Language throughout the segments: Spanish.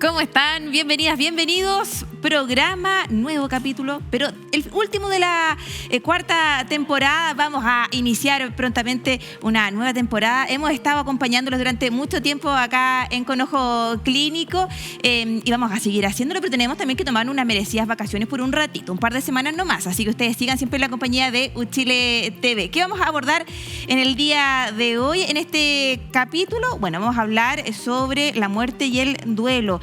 ¿Cómo están? Bienvenidas, bienvenidos. Programa, nuevo capítulo, pero el último de la cuarta temporada. Vamos a iniciar prontamente una nueva temporada. Hemos estado acompañándolos durante mucho tiempo acá en Conojo Clínico y vamos a seguir haciéndolo, pero tenemos también que tomar unas merecidas vacaciones por un ratito, un par de semanas nomás. Así que ustedes sigan siempre en la compañía de Uchile TV. ¿Qué vamos a abordar en el día de hoy? En este capítulo, bueno, vamos a hablar sobre la muerte y el duelo.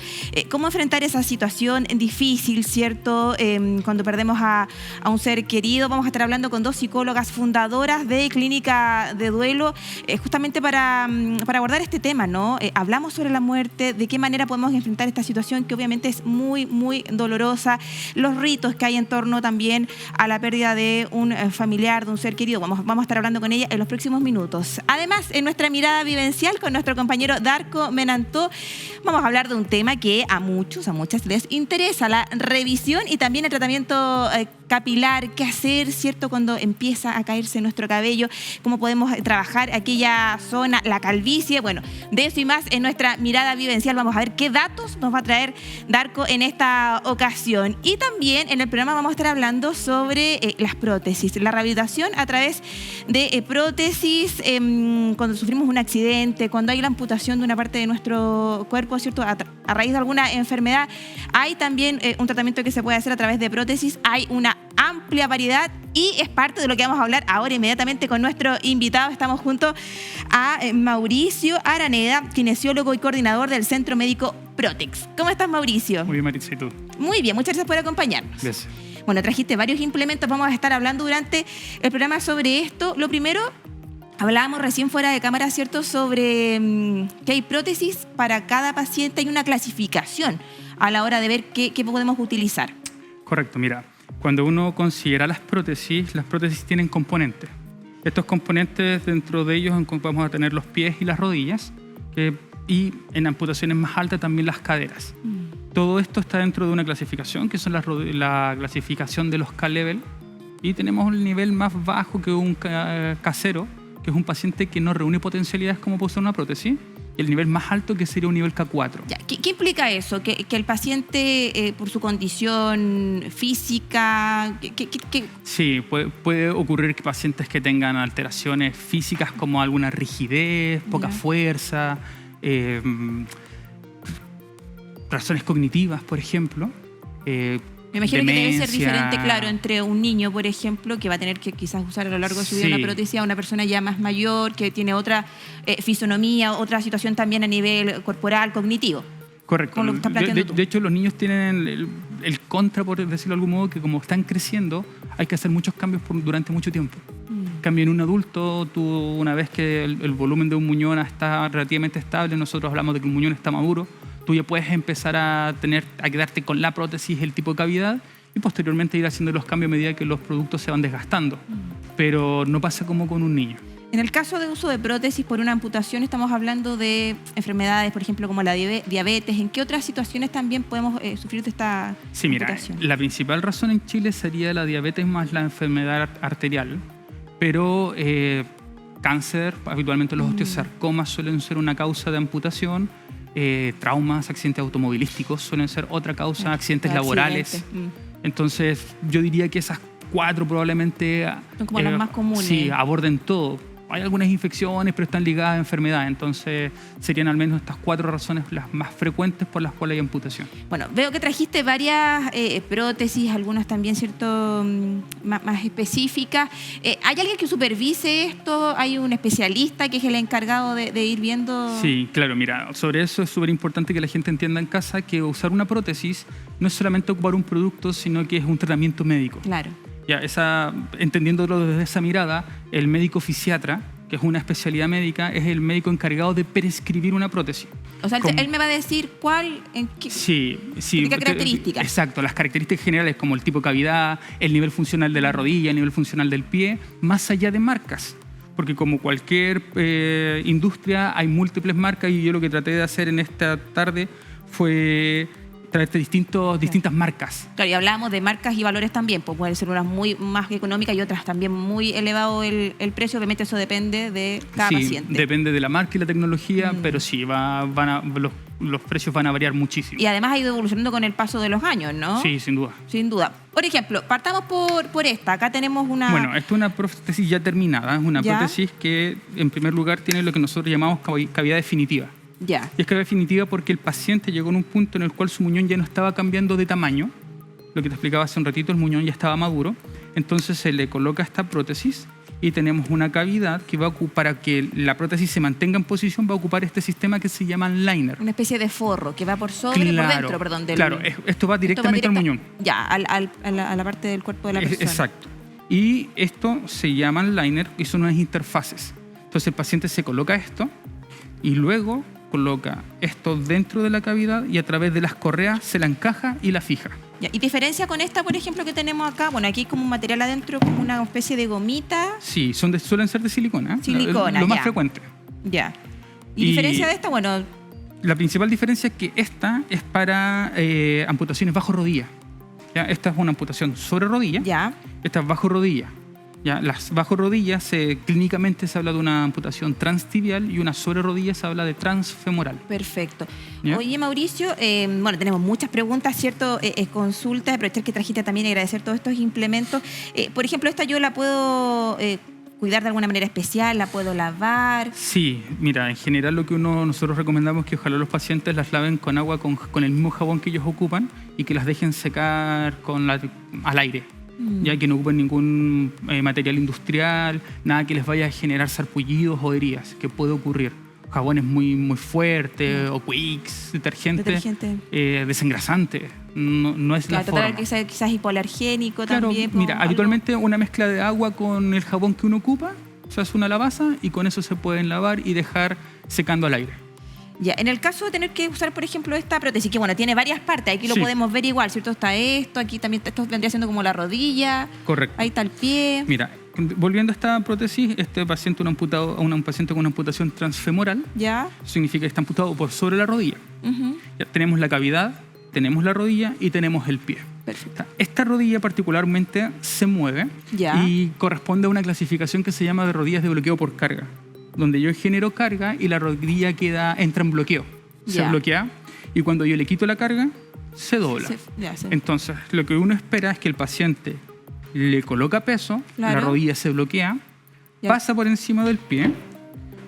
¿Cómo enfrentar esa situación difícil, cierto? Cuando perdemos a un ser querido. Vamos a estar hablando con dos psicólogas fundadoras de Clínica de Duelo, justamente para abordar este tema, ¿no? Hablamos sobre la muerte, de qué manera podemos enfrentar esta situación que obviamente es muy, muy dolorosa, los ritos que hay en torno también a la pérdida de un familiar, de un ser querido. Vamos a estar hablando con ella en los próximos minutos. Además, en nuestra mirada vivencial con nuestro compañero Darko Menantó, vamos a hablar de un tema que a muchos, a muchas les interesa, la revisión y también el tratamiento capilar, qué hacer, ¿cierto? Cuando empieza a caerse nuestro cabello, cómo podemos trabajar aquella zona, la calvicie. Bueno, de eso y más en nuestra mirada vivencial. Vamos a ver qué datos nos va a traer Darko en esta ocasión. Y también en el programa vamos a estar hablando sobre las prótesis, la rehabilitación a través de prótesis cuando sufrimos un accidente, cuando hay la amputación de una parte de nuestro cuerpo, ¿cierto? A raíz de alguna enfermedad. Hay también un tratamiento que se puede hacer a través de prótesis. Hay una amplia variedad y es parte de lo que vamos a hablar ahora inmediatamente con nuestro invitado. Estamos junto a Mauricio Araneda, kinesiólogo y coordinador del Centro Médico Protex. ¿Cómo estás, Mauricio? Muy bien, Maritza, ¿y tú? Muy bien, muchas gracias por acompañarnos. Gracias. Bueno, trajiste varios implementos, vamos a estar hablando durante el programa sobre esto. Lo primero, hablábamos recién fuera de cámara, ¿cierto?, sobre que hay prótesis para cada paciente, hay una clasificación a la hora de ver qué podemos utilizar. Correcto, mira, cuando uno considera las prótesis tienen componentes. Estos componentes, dentro de ellos vamos a tener los pies y las rodillas, y en amputaciones más altas también las caderas. Todo esto está dentro de una clasificación, que son la clasificación de los K-Level, y tenemos el nivel más bajo que un K0, que es un paciente que no reúne potencialidades como puede ser una prótesis, y el nivel más alto que sería un nivel K4. Ya, ¿qué implica eso? ¿Que el paciente, por su condición física... Sí, puede ocurrir que pacientes que tengan alteraciones físicas como alguna rigidez, poca fuerza, razones cognitivas, por ejemplo. Me imagino demencia, que debe ser diferente, claro, entre un niño, por ejemplo, que va a tener que quizás usar a lo largo de su vida una prótesis, a una persona ya más mayor, que tiene otra fisonomía, otra situación también a nivel corporal, cognitivo. Correcto. Como lo que está planteando tú. De hecho, los niños tienen el contra, por decirlo de algún modo, que como están creciendo, hay que hacer muchos cambios durante mucho tiempo. Cambio en un adulto, tú una vez que el volumen de un muñón está relativamente estable, nosotros hablamos de que un muñón está maduro, tú ya puedes empezar a quedarte con la prótesis, el tipo de cavidad, y posteriormente ir haciendo los cambios a medida que los productos se van desgastando. Pero no pasa como con un niño. En el caso de uso de prótesis por una amputación, estamos hablando de enfermedades, por ejemplo, como la diabetes. ¿En qué otras situaciones también podemos sufrir de esta amputación? Mira, la principal razón en Chile sería la diabetes más la enfermedad arterial, pero cáncer, habitualmente los osteosarcomas suelen ser una causa de amputación. Traumas, accidentes automovilísticos suelen ser otra causa, accidentes laborales. Entonces, yo diría que esas cuatro probablemente son como las más comunes. Sí, aborden todo. Hay algunas infecciones, pero están ligadas a enfermedades. Entonces, serían al menos estas cuatro razones las más frecuentes por las cuales hay amputación. Bueno, veo que trajiste varias prótesis, algunas también, ¿cierto?, más específicas. ¿Hay alguien que supervise esto? ¿Hay un especialista que es el encargado de ir viendo? Sí, claro, mira, sobre eso es súper importante que la gente entienda en casa que usar una prótesis no es solamente ocupar un producto, sino que es un tratamiento médico. Claro. Ya, entendiéndolo desde esa mirada, el médico fisiatra, que es una especialidad médica, es el médico encargado de prescribir una prótesis. O sea, él me va a decir cuál, en qué, qué características. Exacto, las características generales como el tipo de cavidad, el nivel funcional de la rodilla, el nivel funcional del pie, más allá de marcas. Porque como cualquier industria hay múltiples marcas y yo lo que traté de hacer en esta tarde fue traerte distintas marcas. Claro, y hablábamos de marcas y valores también, pues pueden ser unas muy más económicas y otras también muy elevado el precio, obviamente eso depende de cada paciente. Depende de la marca y la tecnología, pero sí, los precios van a variar muchísimo. Y además ha ido evolucionando con el paso de los años, ¿no? Sí, sin duda. Sin duda. Por ejemplo, partamos por esta. Acá tenemos una... Bueno, esto es una prótesis ya terminada, es una ¿Ya? prótesis que en primer lugar tiene lo que nosotros llamamos cavidad definitiva. Ya. Y es cavidad definitiva porque el paciente llegó en un punto en el cual su muñón ya no estaba cambiando de tamaño. Lo que te explicaba hace un ratito, el muñón ya estaba maduro. Entonces se le coloca esta prótesis y tenemos una cavidad que va a ocupar, para que la prótesis se mantenga en posición, va a ocupar este sistema que se llama liner. Una especie de forro que va por sobre, por dentro, perdón. Claro, esto va directamente al muñón. Ya, a la parte del cuerpo de la persona. Exacto. Y esto se llama liner y son unas interfaces. Entonces el paciente se coloca esto y luego coloca esto dentro de la cavidad y a través de las correas se la encaja y la fija. Ya. ¿Y diferencia con esta, por ejemplo, que tenemos acá? Bueno, aquí hay como un material adentro, como una especie de gomita. Sí, suelen ser de silicona. Silicona, lo más ya. frecuente. Ya. ¿Y diferencia de esta? Bueno... La principal diferencia es que esta es para amputaciones bajo rodilla. ¿Ya? Esta es una amputación sobre rodilla. Ya. Esta es bajo rodilla. ¿Ya? Las bajo rodillas, clínicamente se habla de una amputación transtibial y una sobre rodilla se habla de transfemoral. Perfecto. ¿Ya? Oye, Mauricio, bueno, tenemos muchas preguntas, ¿cierto? Consultas, aprovechar que trajiste también y agradecer todos estos implementos. Por ejemplo, esta yo la puedo cuidar de alguna manera especial, la puedo lavar. Sí, mira, en general lo que nosotros recomendamos es que ojalá los pacientes las laven con agua con el mismo jabón que ellos ocupan y que las dejen secar al aire. Ya que no ocupen ningún material industrial, nada que les vaya a generar sarpullidos o heridas, que puede ocurrir. Jabones muy fuertes, o Quicks, detergente. Desengrasante. No es la forma. Quizás hipoalergénico claro, también. Mira, habitualmente una mezcla de agua con el jabón que uno ocupa, se hace una lavaza y con eso se pueden lavar y dejar secando al aire. Ya, en el caso de tener que usar, por ejemplo, esta prótesis, que bueno, tiene varias partes, aquí lo Sí. podemos ver igual, ¿cierto? Está esto, aquí también, esto vendría siendo como la rodilla. Correcto. Ahí está el pie. Mira, volviendo a esta prótesis, este paciente, un paciente con una amputación transfemoral, Ya. significa que está amputado por sobre la rodilla. Ujú. Ya tenemos la cavidad, tenemos la rodilla y tenemos el pie. Perfecto. Esta rodilla particularmente se mueve Ya. y corresponde a una clasificación que se llama de rodillas de bloqueo por carga, donde yo genero carga y la rodilla entra en bloqueo. Se Ya. bloquea y cuando yo le quito la carga, se dobla. Ya, sí. Entonces, lo que uno espera es que el paciente le coloca peso, Claro. la rodilla se bloquea, Ya. pasa por encima del pie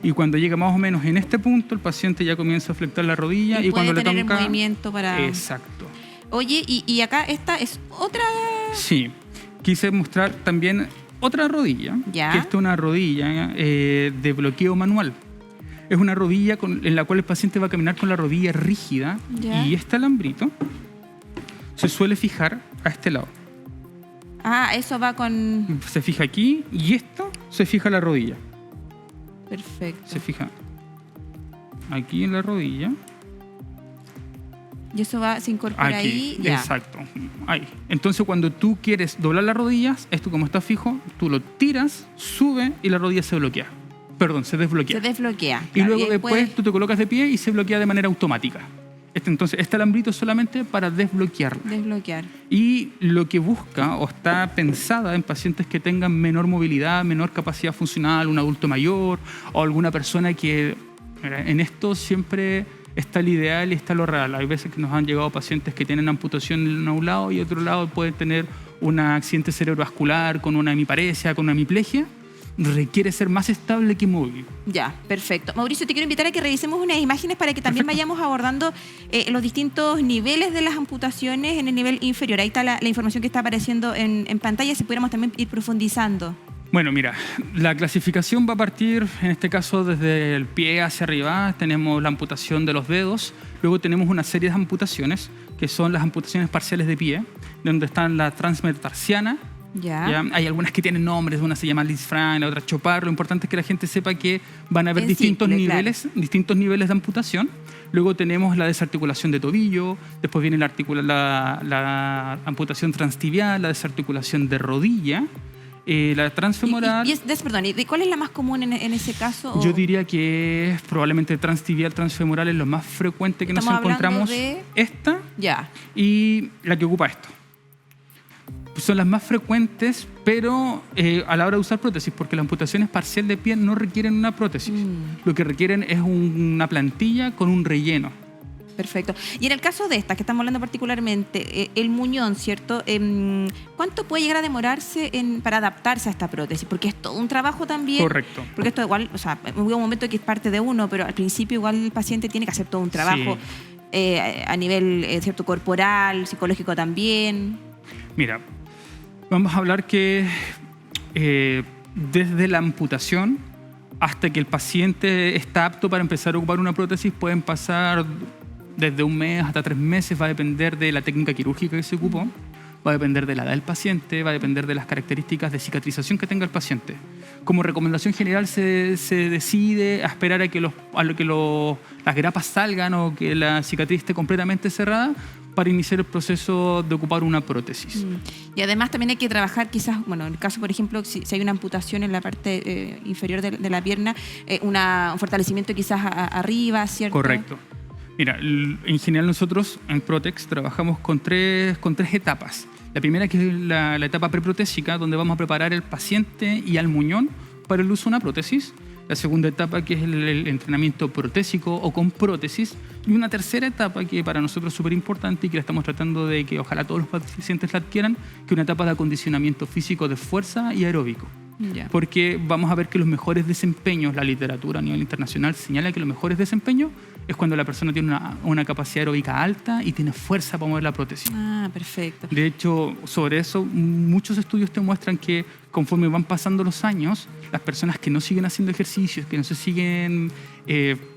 y cuando llega más o menos en este punto, el paciente ya comienza a flectar la rodilla y puede cuando le tener toca... el movimiento para... Exacto. Oye, y acá esta es otra... Sí, quise mostrar también otra rodilla, Ya. que esta es una rodilla de bloqueo manual. Es una rodilla en la cual el paciente va a caminar con la rodilla rígida Ya. y este alambrito se suele fijar a este lado. Ah, eso va con... Se fija aquí y esto se fija a la rodilla. Perfecto. Se fija aquí en la rodilla. Y eso se incorpora Aquí, ahí. Ya. exacto. Ahí. Entonces, cuando tú quieres doblar las rodillas, esto como está fijo, tú lo tiras, sube y la rodilla se bloquea. Perdón, se desbloquea. Se desbloquea. Y claro, luego después tú te colocas de pie y se bloquea de manera automática. Entonces, este alambrito es solamente para desbloquearla. Desbloquear. Y lo que busca o está pensada en pacientes que tengan menor movilidad, menor capacidad funcional, un adulto mayor o alguna persona que en esto siempre está el ideal y está lo real. Hay veces que nos han llegado pacientes que tienen amputación en un lado y otro lado pueden tener un accidente cerebrovascular con una hemiparesia, con una hemiplegia. Requiere ser más estable que móvil. Ya, perfecto. Mauricio, te quiero invitar a que revisemos unas imágenes para que también vayamos abordando los distintos niveles de las amputaciones en el nivel inferior. Ahí está la información que está apareciendo en pantalla, si pudiéramos también ir profundizando. Bueno, mira, la clasificación va a partir, en este caso, desde el pie hacia arriba. Tenemos la amputación de los dedos. Luego tenemos una serie de amputaciones, que son las amputaciones parciales de pie, donde están la transmetatarsiana. Ya. Hay algunas que tienen nombres, una se llama Lisfranc, la otra Chopard. Lo importante es que la gente sepa que van a haber distintos niveles de amputación. Luego tenemos la desarticulación de tobillo, después viene la amputación transtibial, la desarticulación de rodilla. La transfemoral... Perdón, ¿y cuál es la más común en ese caso? Yo diría que es probablemente transtibial, transfemoral es lo más frecuente que nos encontramos. Esta ya. Y la que ocupa esto. Son las más frecuentes, pero a la hora de usar prótesis, porque las amputaciones parcial de pie no requieren una prótesis. Lo que requieren es una plantilla con un relleno. Perfecto. Y en el caso de esta, que estamos hablando particularmente, el muñón, ¿cierto? ¿Cuánto puede llegar a demorarse para adaptarse a esta prótesis? Porque es todo un trabajo también. Correcto. Porque esto igual, o sea, hubo un momento que es parte de uno, pero al principio igual el paciente tiene que hacer todo un trabajo a nivel cierto corporal, psicológico también. Mira, vamos a hablar que desde la amputación hasta que el paciente está apto para empezar a ocupar una prótesis pueden pasar desde 1 mes hasta 3 meses, va a depender de la técnica quirúrgica que se ocupó, va a depender de la edad del paciente, va a depender de las características de cicatrización que tenga el paciente. Como recomendación general se decide a esperar a que las grapas salgan o que la cicatriz esté completamente cerrada para iniciar el proceso de ocupar una prótesis. Y además también hay que trabajar quizás, bueno, en el caso, por ejemplo, si hay una amputación en la parte inferior de la pierna, un fortalecimiento quizás arriba, ¿cierto? Correcto. Mira, en general nosotros en Protex trabajamos con tres etapas. La primera que es la etapa preprotésica, donde vamos a preparar al paciente y al muñón para el uso de una prótesis. La segunda etapa que es el entrenamiento protésico o con prótesis. Y una tercera etapa que para nosotros es súper importante y que la estamos tratando de que ojalá todos los pacientes la adquieran, que es una etapa de acondicionamiento físico de fuerza y aeróbico. Yeah. Porque vamos a ver que los mejores desempeños, la literatura a nivel internacional señala que los mejores desempeños es cuando la persona tiene una capacidad aeróbica alta y tiene fuerza para mover la prótesis. Ah, perfecto. De hecho, sobre eso, muchos estudios te muestran que conforme van pasando los años, las personas que no siguen haciendo ejercicios, que no se siguen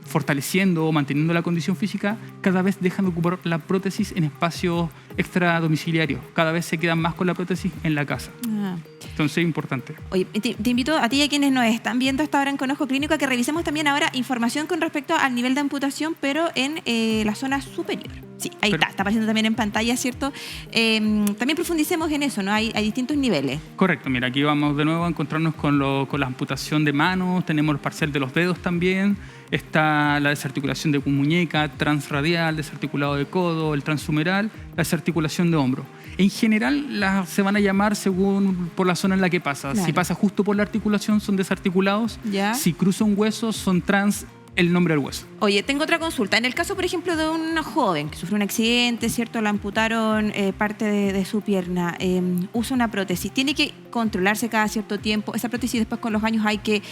fortaleciendo o manteniendo la condición física, cada vez dejan de ocupar la prótesis en espacios extradomiciliarios. Cada vez se quedan más con la prótesis en la casa. Ah. Entonces es importante. Oye, te invito a ti y a quienes nos están viendo hasta ahora en Con Ojo Clínico a que revisemos también ahora información con respecto al nivel de amputación, pero en la zona superior. Sí, ahí está apareciendo también en pantalla, ¿cierto? También profundicemos en eso, ¿no? Hay distintos niveles. Correcto, mira, aquí vamos de nuevo a encontrarnos con la amputación de manos, tenemos el parcial de los dedos también, está la desarticulación de muñeca, transradial, desarticulado de codo, el transhumeral, la desarticulación de hombro. En general se van a llamar según por la zona en la que pasa. Claro. Si pasa justo por la articulación son desarticulados, ¿ya? Si cruza un hueso son trans el nombre del hueso. Oye, tengo otra consulta. En el caso, por ejemplo, de un joven que sufrió un accidente, ¿cierto? Le amputaron parte de su pierna, usa una prótesis. ¿Tiene que controlarse cada cierto tiempo? ¿Esa prótesis después con los años hay que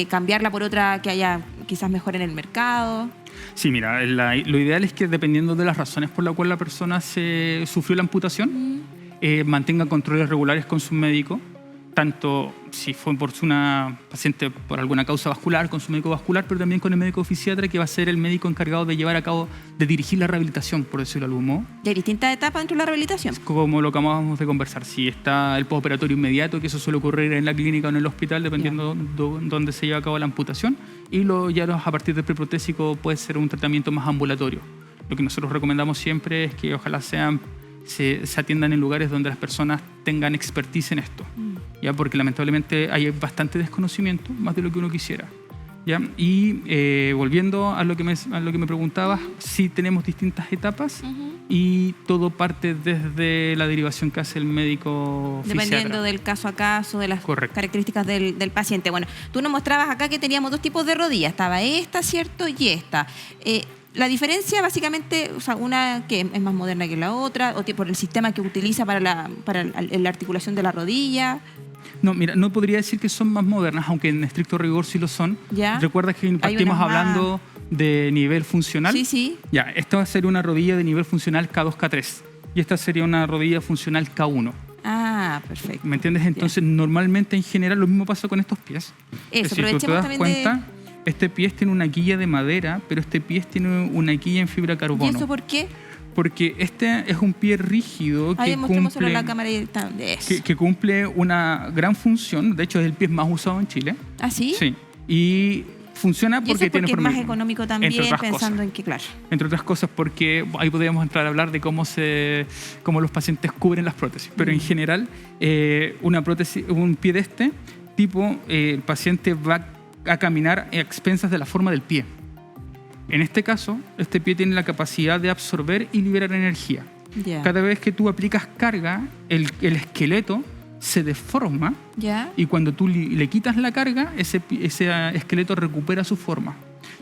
cambiarla por otra que haya quizás mejor en el mercado? Sí, mira, lo ideal es que dependiendo de las razones por las cuales la persona sufrió la amputación, mantenga controles regulares con su médico, tanto si fue por una paciente por alguna causa vascular, con su médico vascular, pero también con el médico fisiatra, que va a ser el médico encargado de llevar a cabo, de dirigir la rehabilitación, por decirlo de algún modo. ¿Y hay distintas etapas dentro de la rehabilitación? Como lo que acabamos de conversar, si está el postoperatorio inmediato, que eso suele ocurrir en la clínica o en el hospital, dependiendo de dónde se lleva a cabo la amputación, y a partir del preprotésico puede ser un tratamiento más ambulatorio. Lo que nosotros recomendamos siempre es que ojalá se atiendan en lugares donde las personas tengan expertise en esto, ¿ya? Porque lamentablemente hay bastante desconocimiento, más de lo que uno quisiera, ¿ya? Y volviendo a lo que me preguntabas, sí tenemos distintas etapas y todo parte desde la derivación que hace el médico fisiatra. Dependiendo del caso a caso, de las características del paciente. Bueno, tú nos mostrabas acá que teníamos 2 tipos de rodillas. Estaba esta, ¿cierto? Y esta. La diferencia básicamente, o sea, una que es más moderna que la otra, o por el sistema que utiliza para la articulación de la rodilla. No, mira, no podría decir que son más modernas, aunque en estricto rigor sí lo son. ¿Ya? ¿Recuerdas que partimos hablando de nivel funcional? Sí, sí. Ya, esta va a ser una rodilla de nivel funcional K2, K3. Y esta sería una rodilla funcional K1. Ah, perfecto. ¿Me entiendes? Entonces, normalmente, en general, lo mismo pasa con estos pies. Eso, si tú te das cuenta, este pie tiene una quilla de madera, pero este pie tiene una quilla en fibra carbono. ¿Y eso por qué? Porque este es un pie rígido que cumple una gran función. De hecho, es el pie más usado en Chile. ¿Ah, sí? Sí. Y funciona Y eso porque es tiene porque es más forma- económico también, entre otras pensando cosas. en que, claro. Entre otras cosas porque ahí podríamos entrar a hablar de cómo los pacientes cubren las prótesis. Pero en general, una prótesis, un pie de este tipo, el paciente va a caminar a expensas de la forma del pie. En este caso, este pie tiene la capacidad de absorber y liberar energía. Ya. Cada vez que tú aplicas carga, el esqueleto se deforma ¿Ya? y cuando tú le quitas la carga, ese esqueleto recupera su forma,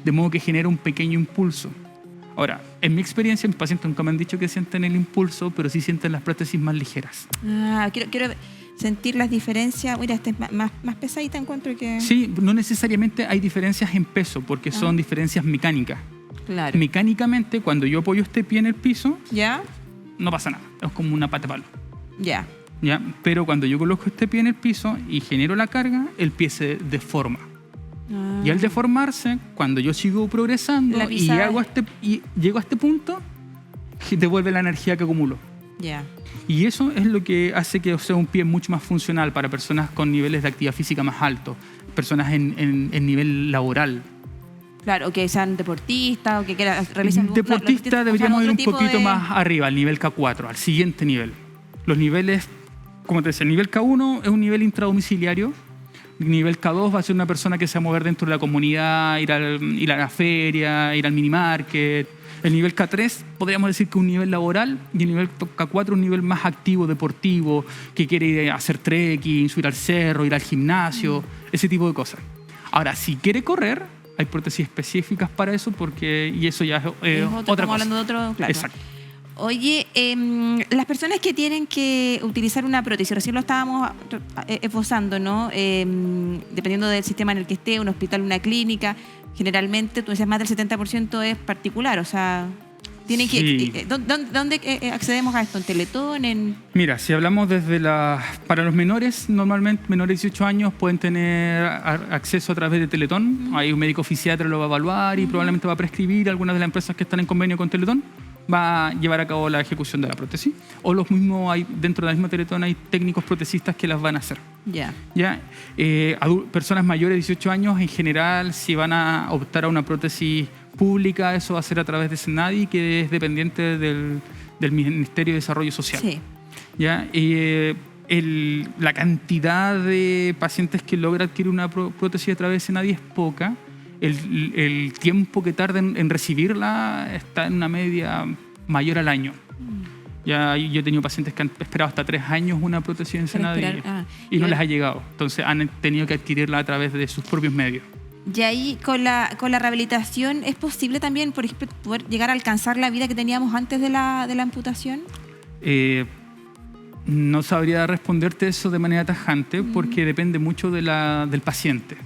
de modo que genera un pequeño impulso. Ahora, en mi experiencia, mis pacientes nunca me han dicho que sienten el impulso, pero sí sienten las prótesis más ligeras. Quiero sentir las diferencias. Mira, esta es más pesadita, encuentro que... Sí, no necesariamente hay diferencias en peso, porque son diferencias mecánicas. Claro. Mecánicamente, cuando yo apoyo este pie en el piso, ¿Ya? no pasa nada, es como una pata de palo. Ya. ¿Ya? Pero cuando yo coloco este pie en el piso y genero la carga, el pie se deforma. Y al deformarse, cuando yo sigo progresando La y pisada. llego a este punto, devuelve la energía que acumulo. Ya. Y eso es lo que hace que sea un pie mucho más funcional para personas con niveles de actividad física más altos, personas en nivel laboral. Claro, o que sean deportistas o que realicen... Deportista deberíamos ir un otro tipo poquito de- más arriba, al nivel K4, al siguiente nivel. Los niveles, como te decía, el nivel K1 es un nivel intradomiciliario. El nivel K2 va a ser una persona que se va a mover dentro de la comunidad, ir a la feria, ir al minimarket. El nivel K3 podríamos decir que es un nivel laboral y el nivel K4 un nivel más activo, deportivo, que quiere ir a hacer trekking, subir al cerro, ir al gimnasio, ese tipo de cosas. Ahora, si quiere correr, hay prótesis específicas para eso y eso ya es Es otro, otra estamos cosa. hablando de otro... Claro. Exacto. Oye, las personas que tienen que utilizar una prótesis, recién lo estábamos esbozando, ¿no? Dependiendo del sistema en el que esté, un hospital, una clínica, generalmente, tú dices, más del 70% es particular, o sea, tienen Sí. que... ¿Dónde accedemos a esto? ¿En Teletón? Mira, si hablamos para los menores, normalmente menores de 18 años pueden tener acceso a través de Teletón. Hay un médico fisiatra lo va a evaluar y probablemente va a prescribir. Algunas de las empresas que están en convenio con Teletón va a llevar a cabo la ejecución de la prótesis. O los mismos, dentro de la misma Teletón hay técnicos protecistas que las van a hacer. Ya. ¿Ya? Personas mayores de 18 años, en general, si van a optar a una prótesis pública, eso va a ser a través de SENADI, que es dependiente del Ministerio de Desarrollo Social. Sí. ¿Ya? La cantidad de pacientes que logra adquirir una prótesis a través de SENADI es poca. El tiempo que tarda en recibirla está en una media mayor al año. Ya yo he tenido pacientes que han esperado hasta 3 años una prótesis en SENADI y no les ha llegado. Entonces han tenido que adquirirla a través de sus propios medios. Y ahí con la rehabilitación, ¿es posible también, por ejemplo, poder llegar a alcanzar la vida que teníamos antes de la amputación? No sabría responderte eso de manera tajante porque depende mucho del paciente.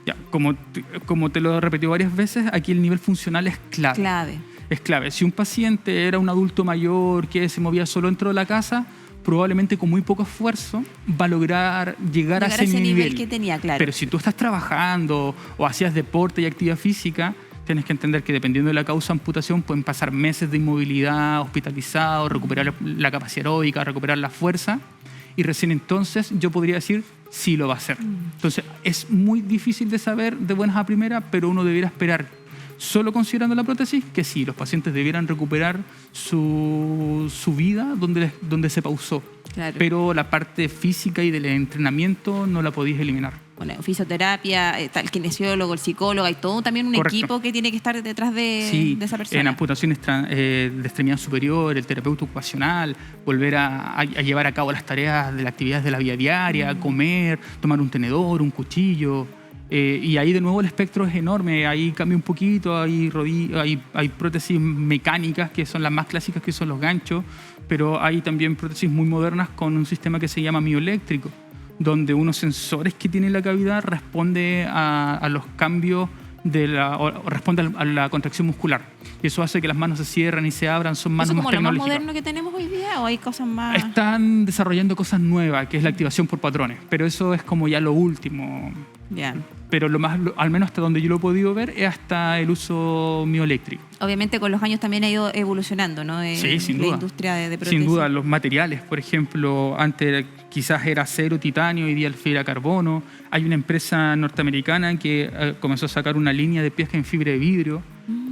Ya, como te lo he repetido varias veces, aquí el nivel funcional es clave. Clave. Es clave. Si un paciente era un adulto mayor que se movía solo dentro de la casa, probablemente con muy poco esfuerzo va a lograr llegar a ese nivel que tenía, claro. Pero si tú estás trabajando o hacías deporte y actividad física, tienes que entender que dependiendo de la causa de amputación pueden pasar meses de inmovilidad, hospitalizado, recuperar la capacidad aeróbica, recuperar la fuerza, y recién entonces yo podría decir sí lo va a hacer. Entonces es muy difícil de saber de buenas a primeras, pero uno debiera esperar, solo considerando la prótesis, que sí, los pacientes debieran recuperar su vida donde se pausó. Claro. Pero la parte física y del entrenamiento no la podéis eliminar. Bueno, fisioterapia, está el kinesiólogo, el psicólogo, hay todo también un Correcto. equipo que tiene que estar detrás de esa persona. En amputaciones de extremidad superior, el terapeuta ocupacional, volver a llevar a cabo las tareas de las actividades de la vida diaria, comer, tomar un tenedor, un cuchillo. Y ahí de nuevo el espectro es enorme, ahí cambia un poquito, hay prótesis mecánicas que son las más clásicas, que son los ganchos, pero hay también prótesis muy modernas con un sistema que se llama mioeléctrico, donde unos sensores que tiene la cavidad responde a los cambios responde a la contracción muscular. Y eso hace que las manos se cierran y se abran, son manos ¿Eso más como lo más tecnológicas. moderno que tenemos hoy día o hay cosas más...? Están desarrollando cosas nuevas, que es la activación por patrones, pero eso es como ya lo último. Ya. Pero al menos hasta donde yo lo he podido ver, es hasta el uso mioeléctrico. Obviamente con los años también ha ido evolucionando, ¿no? Sí, sin la duda. industria de prótesis. Sin duda, los materiales, por ejemplo, antes quizás era acero, titanio, hoy día el fibra carbono. Hay una empresa norteamericana que comenzó a sacar una línea de pies en fibra de vidrio,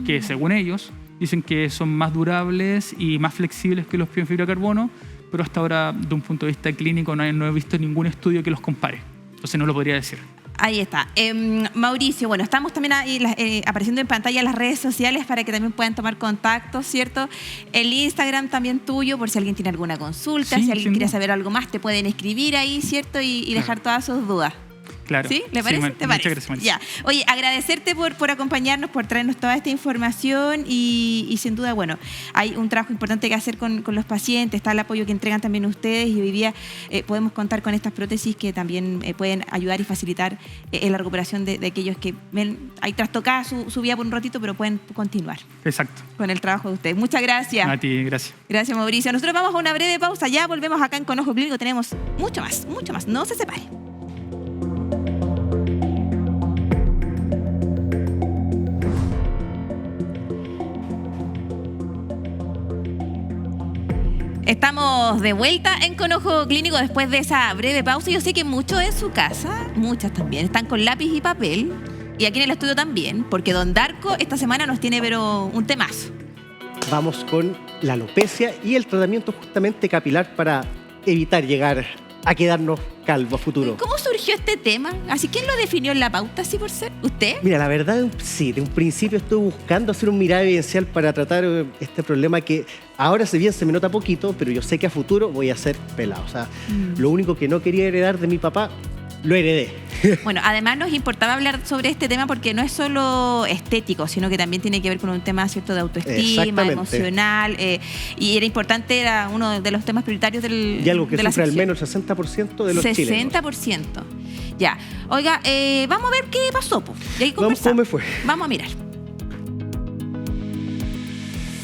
que según ellos dicen que son más durables y más flexibles que los pies en fibra carbono, pero hasta ahora, de un punto de vista clínico, no he visto ningún estudio que los compare. Entonces no lo podría decir. Ahí está. Mauricio, bueno, estamos también ahí apareciendo en pantalla las redes sociales para que también puedan tomar contacto, ¿cierto? El Instagram también tuyo, por si alguien tiene alguna consulta, Sí, si alguien quiere duda. saber algo más, te pueden escribir ahí, ¿cierto? Y dejar todas sus dudas. Claro. ¿Sí? ¿Le parece? Sí, ¿Te muchas parece? gracias, Marisa. Ya. Oye, agradecerte por acompañarnos, por traernos toda esta información y sin duda, bueno, hay un trabajo importante que hacer con los pacientes, está el apoyo que entregan también ustedes y hoy día podemos contar con estas prótesis que también pueden ayudar y facilitar la recuperación de aquellos que ven, hay trastocada su vida por un ratito, pero pueden continuar Exacto. con el trabajo de ustedes. Muchas gracias. A ti, gracias. Gracias, Mauricio. Nosotros vamos a una breve pausa, ya volvemos acá en Con Ojo Clínico, tenemos mucho más, no se separe. Estamos de vuelta en Con Ojo Clínico después de esa breve pausa. Yo sé que muchos en su casa, muchas también, están con lápiz y papel. Y aquí en el estudio también, porque Don Darko esta semana nos tiene pero un temazo. Vamos con la alopecia y el tratamiento justamente capilar para evitar llegar a quedarnos calvos a futuro. ¿Cómo surgió este tema? Así, ¿quién lo definió en la pauta, así por ser? ¿Usted? Mira, la verdad, sí, de un principio estuve buscando hacer un mirada evidencial para tratar este problema que ahora se me nota poquito, pero yo sé que a futuro voy a ser pelado. O sea, lo único que no quería heredar de mi papá, lo heredé. Bueno, además nos importaba hablar sobre este tema porque no es solo estético, sino que también tiene que ver con un tema, ¿cierto?, de autoestima, Exactamente. emocional, y era importante, era uno de los temas prioritarios del Y algo que de la sufre al sección. menos el 60% de los chilenos. 60%. Ya. Oiga, vamos a ver qué pasó, po. Y ahí Vamos, ¿cómo me fue? Vamos a mirar.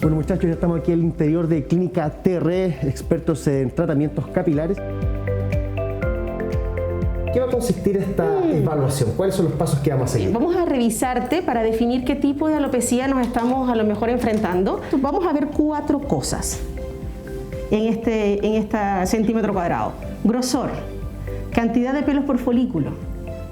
Bueno, muchachos, ya estamos aquí en el interior de Clínica TR, expertos en tratamientos capilares. ¿Qué va a consistir esta evaluación? ¿Cuáles son los pasos que vamos a seguir? Vamos a revisarte para definir qué tipo de alopecia nos estamos a lo mejor enfrentando. Vamos a ver 4 cosas en este centímetro cuadrado. Grosor, cantidad de pelos por folículo,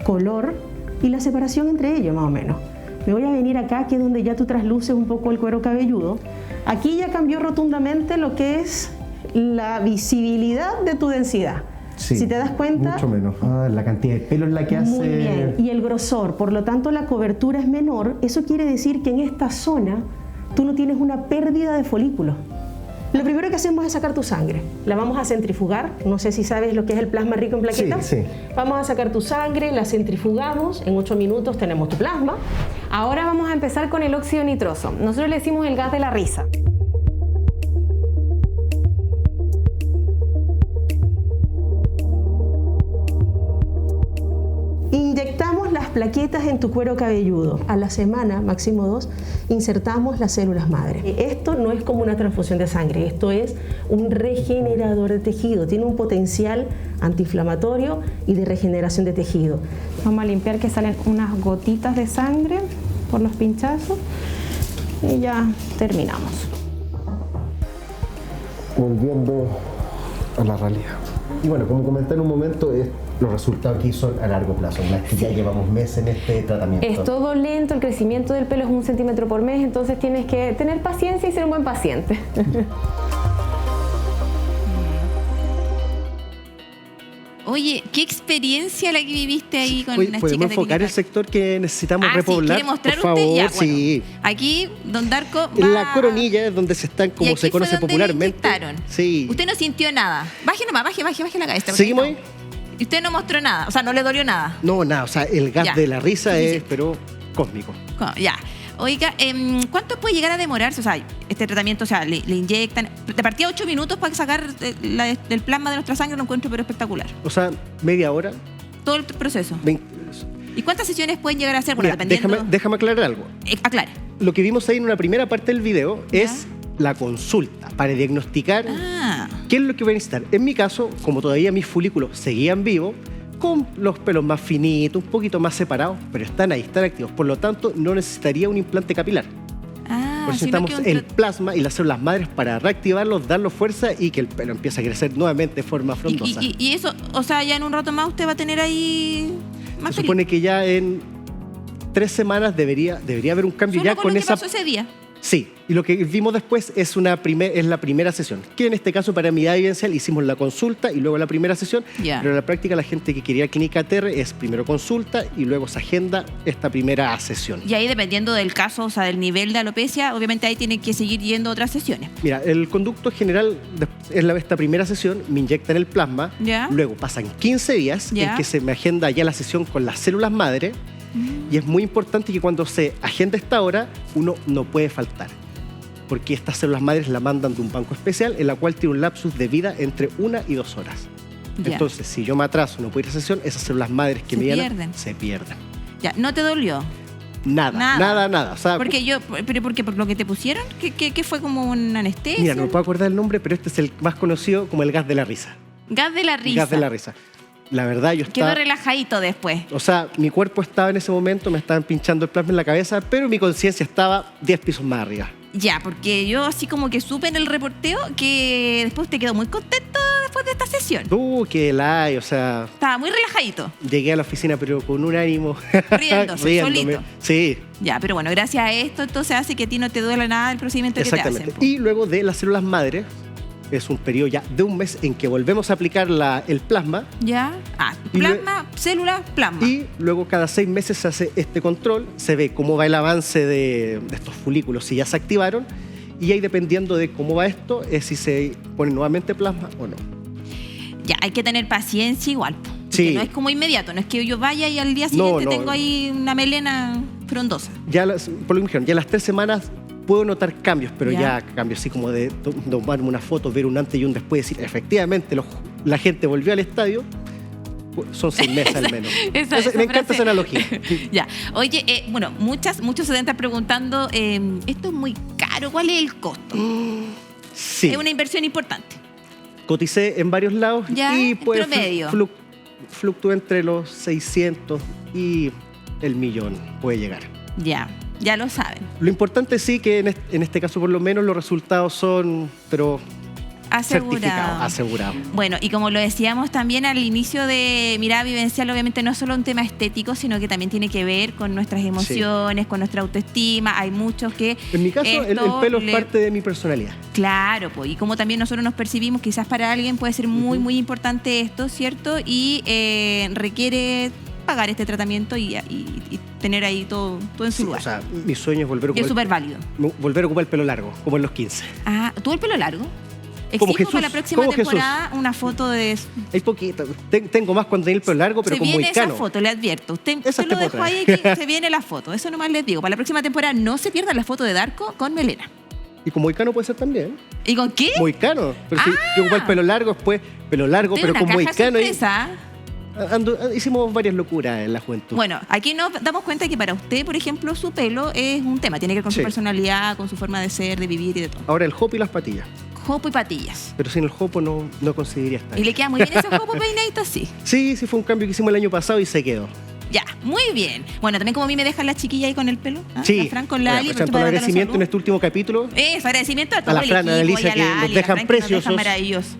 color y la separación entre ellos más o menos. Me voy a venir acá, que es donde ya tú trasluces un poco el cuero cabelludo. Aquí ya cambió rotundamente lo que es la visibilidad de tu densidad. Sí, si te das cuenta, mucho menos. La cantidad de pelo es la que hace... muy bien. Y el grosor, por lo tanto la cobertura es menor. Eso quiere decir que en esta zona tú no tienes una pérdida de folículos. Lo primero que hacemos es sacar tu sangre. La vamos a centrifugar. No sé si sabes lo que es el plasma rico en plaquetas. Sí, sí. Vamos a sacar tu sangre, la centrifugamos. En 8 minutos tenemos tu plasma. Ahora vamos a empezar con el óxido nitroso. Nosotros le decimos el gas de la risa. Inyectamos las plaquetas en tu cuero cabelludo. A la semana, máximo 2, insertamos las células madre. Esto no es como una transfusión de sangre, esto es un regenerador de tejido. Tiene un potencial antiinflamatorio y de regeneración de tejido. Vamos a limpiar que salen unas gotitas de sangre por los pinchazos y ya terminamos. Volviendo a la realidad. Y bueno, como comenté en un momento, los resultados aquí son a largo plazo. Ya llevamos meses en este tratamiento. Es todo lento, el crecimiento del pelo es 1 centímetro por mes, entonces tienes que tener paciencia y ser un buen paciente. Oye, ¿qué experiencia la que viviste ahí con Oye, las ¿podemos chicas de enfocar el Clínica? sector que necesitamos Sí, repoblar? ¿quiere mostrar por favor, usted? Ya, bueno. sí. Aquí, Don Darko La coronilla es donde se están, Y como aquí se fue conoce donde le popularmente. inyectaron. Sí. Usted no sintió nada. Baje nomás, baje la cabeza. porque ¿Seguimos no. ahí? Y usted no mostró nada, o sea, no le dolió nada. No, nada, o sea, el gas Ya. de la risa es, Suficiente. pero cósmico. Ya. Oiga, ¿cuánto puede llegar a demorarse? O sea, este tratamiento, o sea, le inyectan. De partida 8 minutos para sacar el plasma de nuestra sangre, lo encuentro pero espectacular. O sea, media hora, Todo el proceso. 20. ¿Y cuántas sesiones pueden llegar a hacer? Bueno, Mira, dependiendo. déjame aclarar algo. Aclare. Lo que vimos ahí en una primera parte del video Ya. es la consulta para diagnosticar Ah. qué es lo que voy a necesitar. En mi caso, como todavía mis folículos seguían vivos, con los pelos más finitos, un poquito más separados, pero están ahí, están activos. Por lo tanto, no necesitaría un implante capilar. Por eso necesitamos el plasma y las células madres para reactivarlos, darlos fuerza y que el pelo empiece a crecer nuevamente de forma frondosa. Y eso, o sea, ya en un rato más usted va a tener ahí más. Se supone que ya en 3 semanas debería haber un cambio. ¿Solo ya con con lo que esa. pasó ese día? Sí, y lo que vimos después es la primera sesión, que en este caso para Mirada Vivencial hicimos la consulta y luego la primera sesión, pero en la práctica la gente que quería clínica TR es primero consulta y luego se agenda esta primera sesión. Y ahí dependiendo del caso, o sea, del nivel de alopecia, obviamente ahí tiene que seguir yendo a otras sesiones. Mira, el conducto general es esta primera sesión, me inyectan el plasma, luego pasan 15 días en que se me agenda ya la sesión con las células madre. Y es muy importante que cuando se agenda esta hora, uno no puede faltar. Porque estas células madres la mandan de un banco especial en la cual tiene un lapsus de vida entre 1 y 2 horas. Entonces, si yo me atraso, no puedo ir a sesión, esas células madres que se pierden. Ya, ¿no te dolió? Nada. O sea, ¿Por qué? ¿Por lo que te pusieron? ¿Qué fue como una anestesia? Mira, no me puedo acordar el nombre, pero este es el más conocido como el gas de la risa. Gas de la risa. Gas de la risa. La verdad, yo estaba... Quedó relajadito después. O sea, mi cuerpo estaba en ese momento, me estaban pinchando el plasma en la cabeza, pero mi conciencia estaba 10 pisos más arriba. Ya, porque yo así como que supe en el reporteo que después usted quedó muy contento después de esta sesión. Que o sea... Estaba muy relajadito. Llegué a la oficina, pero con un ánimo... Riéndose, solito. Sí. Ya, pero bueno, gracias a esto, entonces hace que a ti no te duela nada el procedimiento que te hacen. Exactamente. Y luego de las células madre, es un periodo ya de un mes en que volvemos a aplicar el plasma. Ya. Plasma, células, plasma. Y luego cada 6 meses se hace este control, se ve cómo va el avance de estos folículos, si ya se activaron, y ahí dependiendo de cómo va esto, es si se pone nuevamente plasma o no. Ya, hay que tener paciencia igual. Sí. No es como inmediato, no es que yo vaya y al día siguiente tengo ahí una melena frondosa. Ya por lo que me dijeron, ya las 3 semanas puedo notar cambios, pero ya cambios así como de tomarme una foto, ver un antes y un después, decir, efectivamente, la gente volvió al estadio, son 6 meses al menos. Me encanta esa analogía. Ya. Oye, bueno, muchos se están preguntando, esto es muy caro, ¿cuál es el costo? Sí. Es una inversión importante. Coticé en varios lados y pues fluctúa entre los 600 y el millón puede llegar. Ya lo saben. Lo importante sí que en este caso por lo menos los resultados son, pero asegurado. Bueno, y como lo decíamos también al inicio de Mirada Vivencial, obviamente no es solo un tema estético, sino que también tiene que ver con nuestras emociones, con nuestra autoestima. Hay muchos que... En mi caso, el pelo es parte de mi personalidad. Claro, pues, y como también nosotros nos percibimos, quizás para alguien puede ser muy, muy importante esto, ¿cierto? Y requiere pagar este tratamiento y tener ahí todo en su lugar. O sea, mi sueño es volver a ocupar... Es súper válido. Volver a ocupar el pelo largo, como en los 15. ¿Tú el pelo largo? Como Exijo Jesús, para la próxima como temporada una foto de eso. Hay poquito. Tengo más cuando tenía el pelo largo, pero se con viene moicano. Esa foto, le advierto. Usted lo dejó ahí, que se viene la foto. Eso nomás les digo. Para la próxima temporada no se pierdan la foto de Darko con melena. Y con moicano puede ser también. ¿Y con qué? Moicano. Pero si yo ocupé el pelo largo, después pelo largo, pero con moicano. Hicimos varias locuras en la juventud. Bueno, aquí nos damos cuenta que para usted, por ejemplo, su pelo es un tema. Tiene que ver con su personalidad, con su forma de ser, de vivir y de todo. Ahora el jopo y las patillas. Jopo y patillas. Pero sin el jopo no conseguiría estar. ¿Y le queda muy bien ese jopo peinadito así? Sí, fue un cambio que hicimos el año pasado y se quedó. Ya, muy bien. Bueno, también como a mí me dejan la chiquilla ahí con el pelo. Sí. La Fran con la Ali. Pues, agradecimiento en este último capítulo. Eso, agradecimiento a todo la Fran, el equipo. A la Alicia, que nos dejan preciosos. Maravillosos.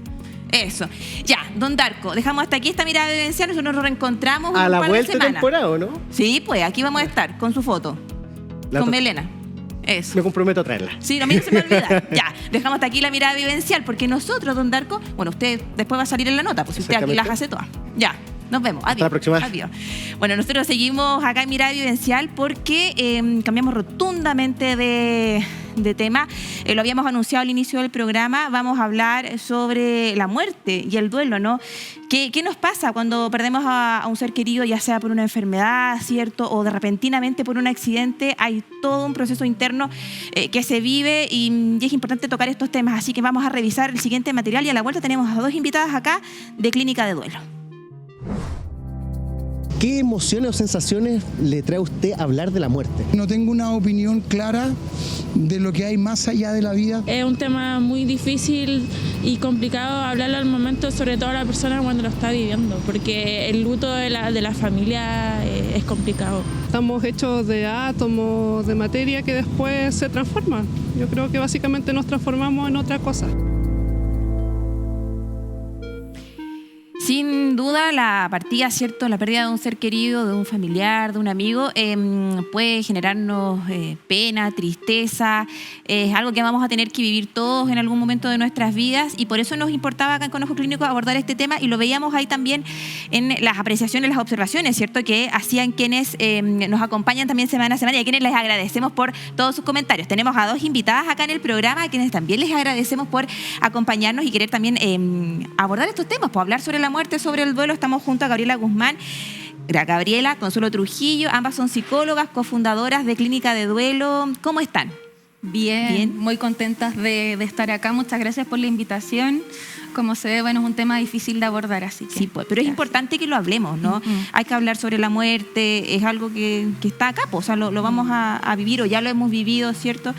Eso. Ya, don Darko, dejamos hasta aquí esta Mirada Vivencial. Nosotros nos reencontramos a la vuelta de temporada, ¿no? Sí, pues aquí vamos a estar con su foto. Con melena. Eso. Me comprometo a traerla. Sí, no, a mí no se me olvida. Ya, dejamos hasta aquí la Mirada Vivencial, porque nosotros, don Darko, bueno, usted después va a salir en la nota, pues si usted aquí las hace todas. Ya, nos vemos. Adiós. Hasta la próxima. Adiós. Bueno, nosotros seguimos acá en Mirada Vivencial porque cambiamos rotundamente de tema. Lo habíamos anunciado al inicio del programa. Vamos a hablar sobre la muerte y el duelo, ¿no? ¿Qué nos pasa cuando perdemos a un ser querido, ya sea por una enfermedad, ¿cierto? O de repentinamente por un accidente? Hay todo un proceso interno que se vive y es importante tocar estos temas. Así que vamos a revisar el siguiente material y a la vuelta tenemos a 2 invitadas acá de Clínica de Duelo. ¿Qué emociones o sensaciones le trae a usted hablar de la muerte? No tengo una opinión clara de lo que hay más allá de la vida. Es un tema muy difícil y complicado hablarlo al momento, sobre todo a la persona cuando lo está viviendo, porque el luto de la familia es complicado. Estamos hechos de átomos, de materia que después se transforman. Yo creo que básicamente nos transformamos en otra cosa. Sin duda, la partida, ¿cierto? La pérdida de un ser querido, de un familiar, de un amigo, puede generarnos pena, tristeza. Es algo que vamos a tener que vivir todos en algún momento de nuestras vidas y por eso nos importaba acá en Conejo Clínico abordar este tema y lo veíamos ahí también en las apreciaciones, las observaciones, ¿cierto? Que hacían quienes nos acompañan también semana a semana y a quienes les agradecemos por todos sus comentarios. Tenemos a 2 invitadas acá en el programa a quienes también les agradecemos por acompañarnos y querer también abordar estos temas, por hablar sobre la muerte, sobre el duelo. Estamos junto a Gabriela Guzmán, Gabriela Consuelo Trujillo, ambas son psicólogas, cofundadoras de Clínica de Duelo. ¿Cómo están? Bien, muy contentas de estar acá. Muchas gracias por la invitación. Como se ve, bueno, es un tema difícil de abordar, así que... Sí, pues, pero es importante que lo hablemos, ¿no? Hay que hablar sobre la muerte, es algo que está acá, pues, o sea, lo vamos a vivir o ya lo hemos vivido, ¿cierto?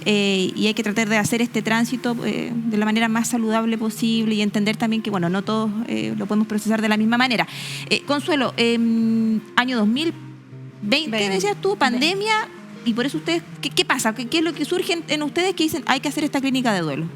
Y hay que tratar de hacer este tránsito de la manera más saludable posible y entender también que, bueno, no todos lo podemos procesar de la misma manera. Consuelo, año 2020, decías tú, pandemia, y por eso ustedes, ¿qué pasa? ¿Qué es lo que surge en ustedes que dicen hay que hacer esta clínica de duelo?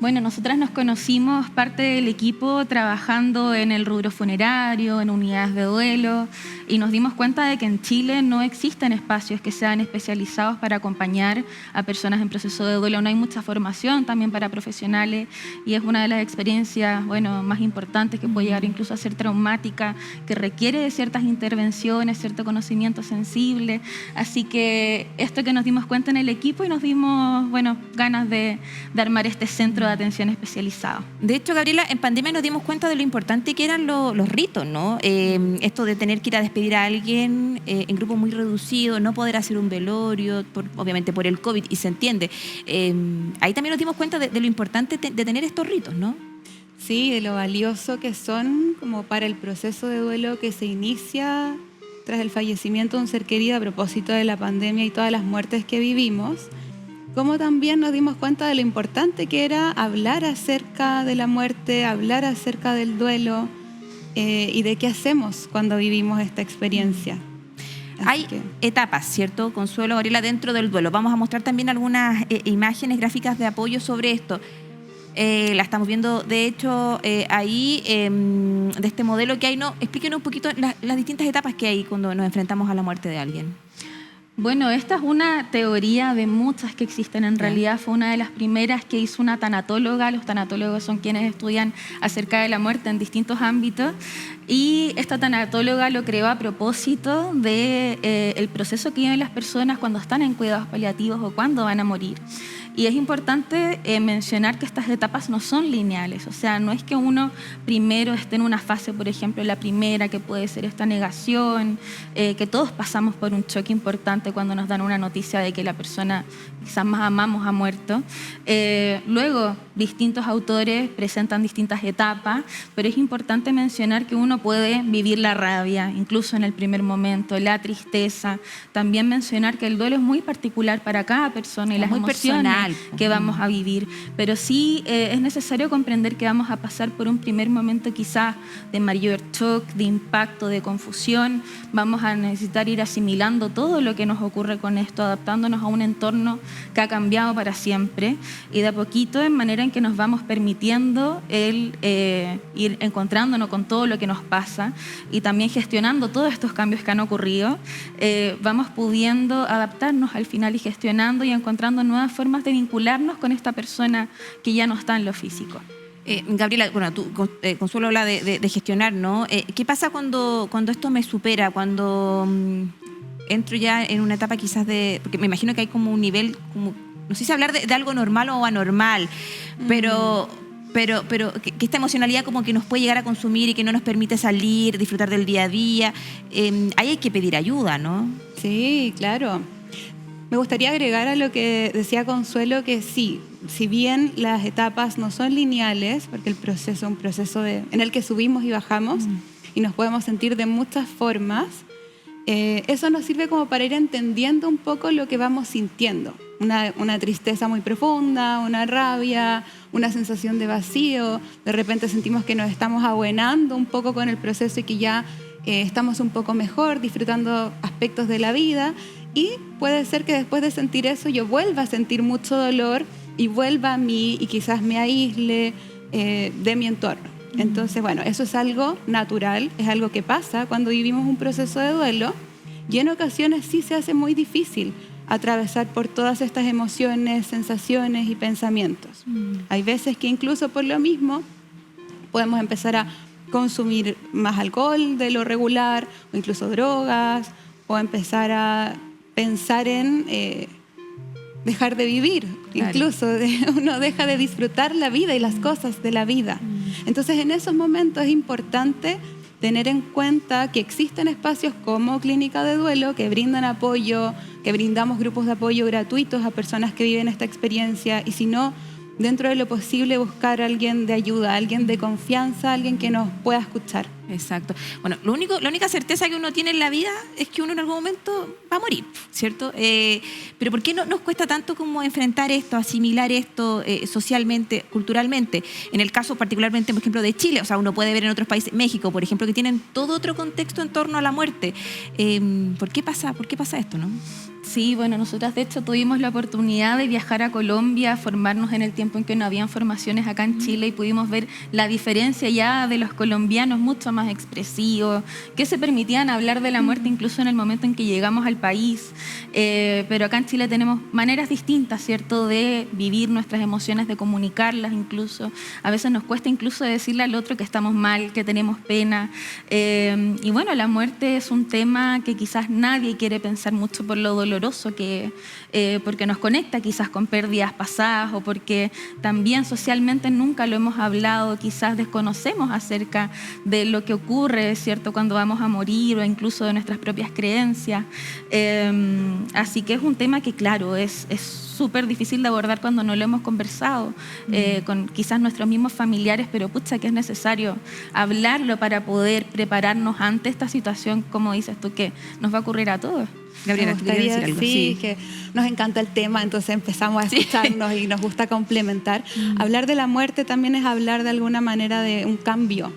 Bueno, nosotras nos conocimos, parte del equipo, trabajando en el rubro funerario, en unidades de duelo, y nos dimos cuenta de que en Chile no existen espacios que sean especializados para acompañar a personas en proceso de duelo. No hay mucha formación también para profesionales y es una de las experiencias, bueno, más importantes que puede llegar incluso a ser traumática, que requiere de ciertas intervenciones, cierto conocimiento sensible. Así que esto que nos dimos cuenta en el equipo y nos dimos, bueno, ganas de armar este centro de atención especializado. De hecho, Gabriela, en pandemia nos dimos cuenta de lo importante que eran los ritos, ¿no? Esto de tener que ir a despedir a alguien en grupo muy reducido, no poder hacer un velorio, obviamente por el COVID, y se entiende. Ahí también nos dimos cuenta de lo importante de tener estos ritos, ¿no? Sí, de lo valioso que son como para el proceso de duelo que se inicia tras el fallecimiento de un ser querido a propósito de la pandemia y todas las muertes que vivimos. Como también nos dimos cuenta de lo importante que era hablar acerca de la muerte, hablar acerca del duelo y de qué hacemos cuando vivimos esta experiencia. Hay etapas, ¿cierto, Consuelo, Gabriela, dentro del duelo? Vamos a mostrar también algunas imágenes gráficas de apoyo sobre esto. La estamos viendo, de hecho, ahí, de este modelo que hay. No, explíquenos un poquito las distintas etapas que hay cuando nos enfrentamos a la muerte de alguien. Bueno, esta es una teoría de muchas que existen. En realidad fue una de las primeras que hizo una tanatóloga. Los tanatólogos son quienes estudian acerca de la muerte en distintos ámbitos. Y esta tanatóloga lo creó a propósito del proceso que viven las personas cuando están en cuidados paliativos o cuando van a morir. Y es importante mencionar que estas etapas no son lineales, o sea, no es que uno primero esté en una fase, por ejemplo, la primera, que puede ser esta negación, que todos pasamos por un choque importante cuando nos dan una noticia de que la persona quizás más amamos ha muerto. Luego, distintos autores presentan distintas etapas, pero es importante mencionar que uno puede vivir la rabia, incluso en el primer momento, la tristeza. También mencionar que el duelo es muy particular para cada persona y las emociones que vamos a vivir, pero sí es necesario comprender que vamos a pasar por un primer momento quizás de mayor shock, de impacto, de confusión. Vamos a necesitar ir asimilando todo lo que nos ocurre con esto, adaptándonos a un entorno que ha cambiado para siempre y de a poquito, en manera en que nos vamos permitiendo ir encontrándonos con todo lo que nos pasa y también gestionando todos estos cambios que han ocurrido, vamos pudiendo adaptarnos al final y gestionando y encontrando nuevas formas de vincularnos con esta persona que ya no está en lo físico. Gabriela, bueno, tú, Consuelo, habla de gestionar, ¿no? ¿Qué pasa cuando esto me supera? Cuando entro ya en una etapa quizás porque me imagino que hay como un nivel, como, no sé si hablar de algo normal o anormal, pero que esta emocionalidad como que nos puede llegar a consumir y que no nos permite salir, disfrutar del día a día. Ahí hay que pedir ayuda, ¿no? Sí, claro. Me gustaría agregar a lo que decía Consuelo que sí, si bien las etapas no son lineales, porque el proceso es un proceso en el que subimos y bajamos y nos podemos sentir de muchas formas, eso nos sirve como para ir entendiendo un poco lo que vamos sintiendo. Una tristeza muy profunda, una rabia, una sensación de vacío. De repente sentimos que nos estamos abuenando un poco con el proceso y que ya estamos un poco mejor, disfrutando aspectos de la vida. Y puede ser que después de sentir eso yo vuelva a sentir mucho dolor y vuelva a mí y quizás me aísle de mi entorno. Entonces, bueno, eso es algo natural, es algo que pasa cuando vivimos un proceso de duelo y en ocasiones sí se hace muy difícil atravesar por todas estas emociones, sensaciones y pensamientos. Hay veces que incluso por lo mismo podemos empezar a consumir más alcohol de lo regular o incluso drogas o empezar a pensar en dejar de vivir, claro. Incluso uno deja de disfrutar la vida y las cosas de la vida. Entonces en esos momentos es importante tener en cuenta que existen espacios como Clínica de Duelo que brindan apoyo, que brindamos grupos de apoyo gratuitos a personas que viven esta experiencia y si no, dentro de lo posible buscar a alguien de ayuda, alguien de confianza, alguien que nos pueda escuchar. Exacto. Bueno, la única certeza que uno tiene en la vida es que uno en algún momento va a morir, ¿cierto? Pero ¿por qué no nos cuesta tanto como enfrentar esto, asimilar esto socialmente, culturalmente? En el caso particularmente, por ejemplo, de Chile, o sea, uno puede ver en otros países, México, por ejemplo, que tienen todo otro contexto en torno a la muerte. ¿Por qué pasa esto, no? Sí, bueno, nosotras de hecho tuvimos la oportunidad de viajar a Colombia, formarnos en el tiempo en que no habían formaciones acá en Chile y pudimos ver la diferencia ya de los colombianos mucho más expresivos, que se permitían hablar de la muerte incluso en el momento en que llegamos al país. Pero acá en Chile tenemos maneras distintas, ¿cierto?, de vivir nuestras emociones, de comunicarlas incluso. A veces nos cuesta incluso decirle al otro que estamos mal, que tenemos pena. Y bueno, la muerte es un tema que quizás nadie quiere pensar mucho por lo doloroso que porque nos conecta quizás con pérdidas pasadas o porque también socialmente nunca lo hemos hablado, quizás desconocemos acerca de lo que ocurre, ¿cierto?, cuando vamos a morir o incluso de nuestras propias creencias. Así que es un tema que, claro, es súper difícil de abordar cuando no lo hemos conversado con quizás nuestros mismos familiares, pero pucha que es necesario hablarlo para poder prepararnos ante esta situación, como dices tú, que nos va a ocurrir a todos. Gabriela, ¿tú querías decir algo? Sí, que nos encanta el tema, entonces empezamos a escucharnos y nos gusta complementar. Hablar de la muerte también es hablar de alguna manera de un cambio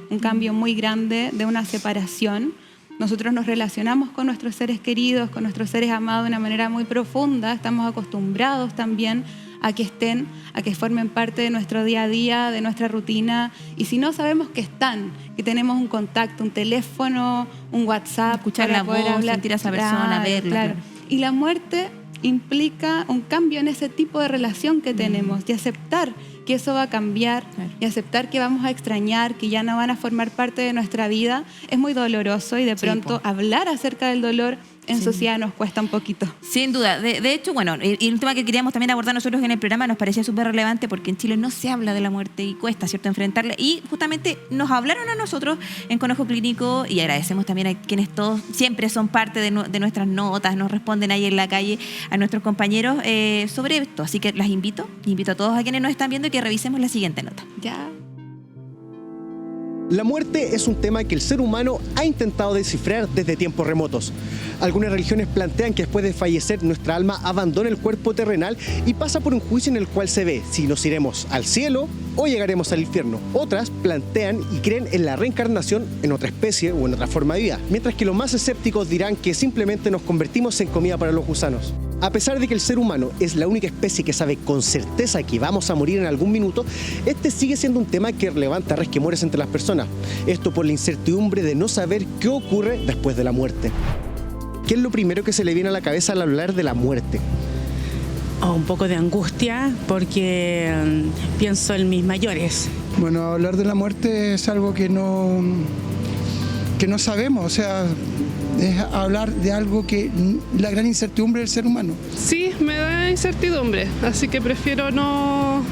muy grande, de una separación. Nosotros nos relacionamos con nuestros seres queridos, con nuestros seres amados de una manera muy profunda, estamos acostumbrados también a que estén, a que formen parte de nuestro día a día, de nuestra rutina. Y si no sabemos que están, que tenemos un contacto, un teléfono, un WhatsApp, escuchar la voz, hablar, sentir a esa persona, verla. Claro. Y la muerte implica un cambio en ese tipo de relación que tenemos, y aceptar que eso va a cambiar, y aceptar que vamos a extrañar, que ya no van a formar parte de nuestra vida, es muy doloroso y de pronto hablar acerca del dolor en sociedad nos cuesta un poquito. Sin duda. De hecho, bueno, y un tema que queríamos también abordar nosotros en el programa nos parecía súper relevante porque en Chile no se habla de la muerte y cuesta, ¿cierto?, enfrentarla. Y justamente nos hablaron a nosotros en Conejo Clínico y agradecemos también a quienes todos siempre son parte de nuestras notas, nos responden ahí en la calle a nuestros compañeros sobre esto. Así que las invito a todos a quienes nos están viendo y que revisemos la siguiente nota. Ya. La muerte es un tema que el ser humano ha intentado descifrar desde tiempos remotos. Algunas religiones plantean que después de fallecer nuestra alma abandona el cuerpo terrenal y pasa por un juicio en el cual se ve si nos iremos al cielo o llegaremos al infierno. Otras plantean y creen en la reencarnación en otra especie o en otra forma de vida, mientras que los más escépticos dirán que simplemente nos convertimos en comida para los gusanos. A pesar de que el ser humano es la única especie que sabe con certeza que vamos a morir en algún minuto, este sigue siendo un tema que levanta resquemores entre las personas. Esto por la incertidumbre de no saber qué ocurre después de la muerte. ¿Qué es lo primero que se le viene a la cabeza al hablar de la muerte? Un poco de angustia porque pienso en mis mayores. Bueno, hablar de la muerte es algo que no sabemos, o sea, es hablar de algo que la gran incertidumbre del ser humano. Sí, me da incertidumbre, así que prefiero no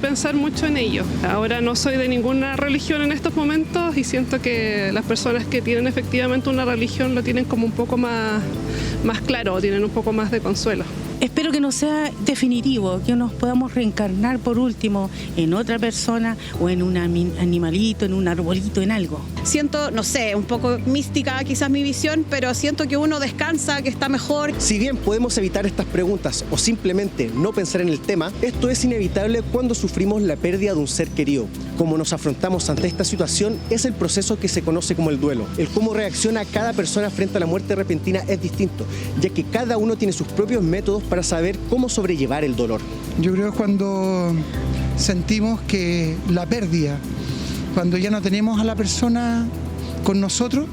pensar mucho en ello. Ahora no soy de ninguna religión en estos momentos y siento que las personas que tienen efectivamente una religión lo tienen como un poco más claro, tienen un poco más de consuelo. Espero que no sea definitivo, que nos podamos reencarnar por último en otra persona o en un animalito, en un arbolito, en algo. Siento, no sé, un poco mística quizás mi visión, pero siento que uno descansa, que está mejor. Si bien podemos evitar estas preguntas o simplemente no pensar en el tema, esto es inevitable cuando sufrimos la pérdida de un ser querido. Cómo nos afrontamos ante esta situación es el proceso que se conoce como el duelo. El cómo reacciona cada persona frente a la muerte repentina es distinto, ya que cada uno tiene sus propios métodos para saber cómo sobrellevar el dolor. Yo creo que cuando sentimos que la pérdida, cuando ya no tenemos a la persona con nosotros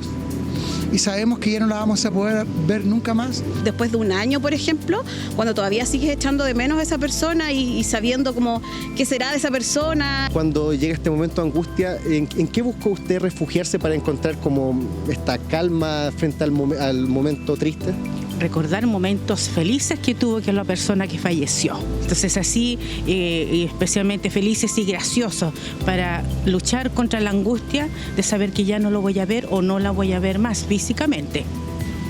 y sabemos que ya no la vamos a poder ver nunca más. Después de un año, por ejemplo, cuando todavía sigues echando de menos a esa persona y sabiendo como qué será de esa persona. Cuando llega este momento de angustia, ¿en qué busca usted refugiarse para encontrar como esta calma frente al momento triste? Recordar momentos felices que tuvo con la persona que falleció. Entonces así, especialmente felices y graciosos, para luchar contra la angustia de saber que ya no lo voy a ver o no la voy a ver más físicamente.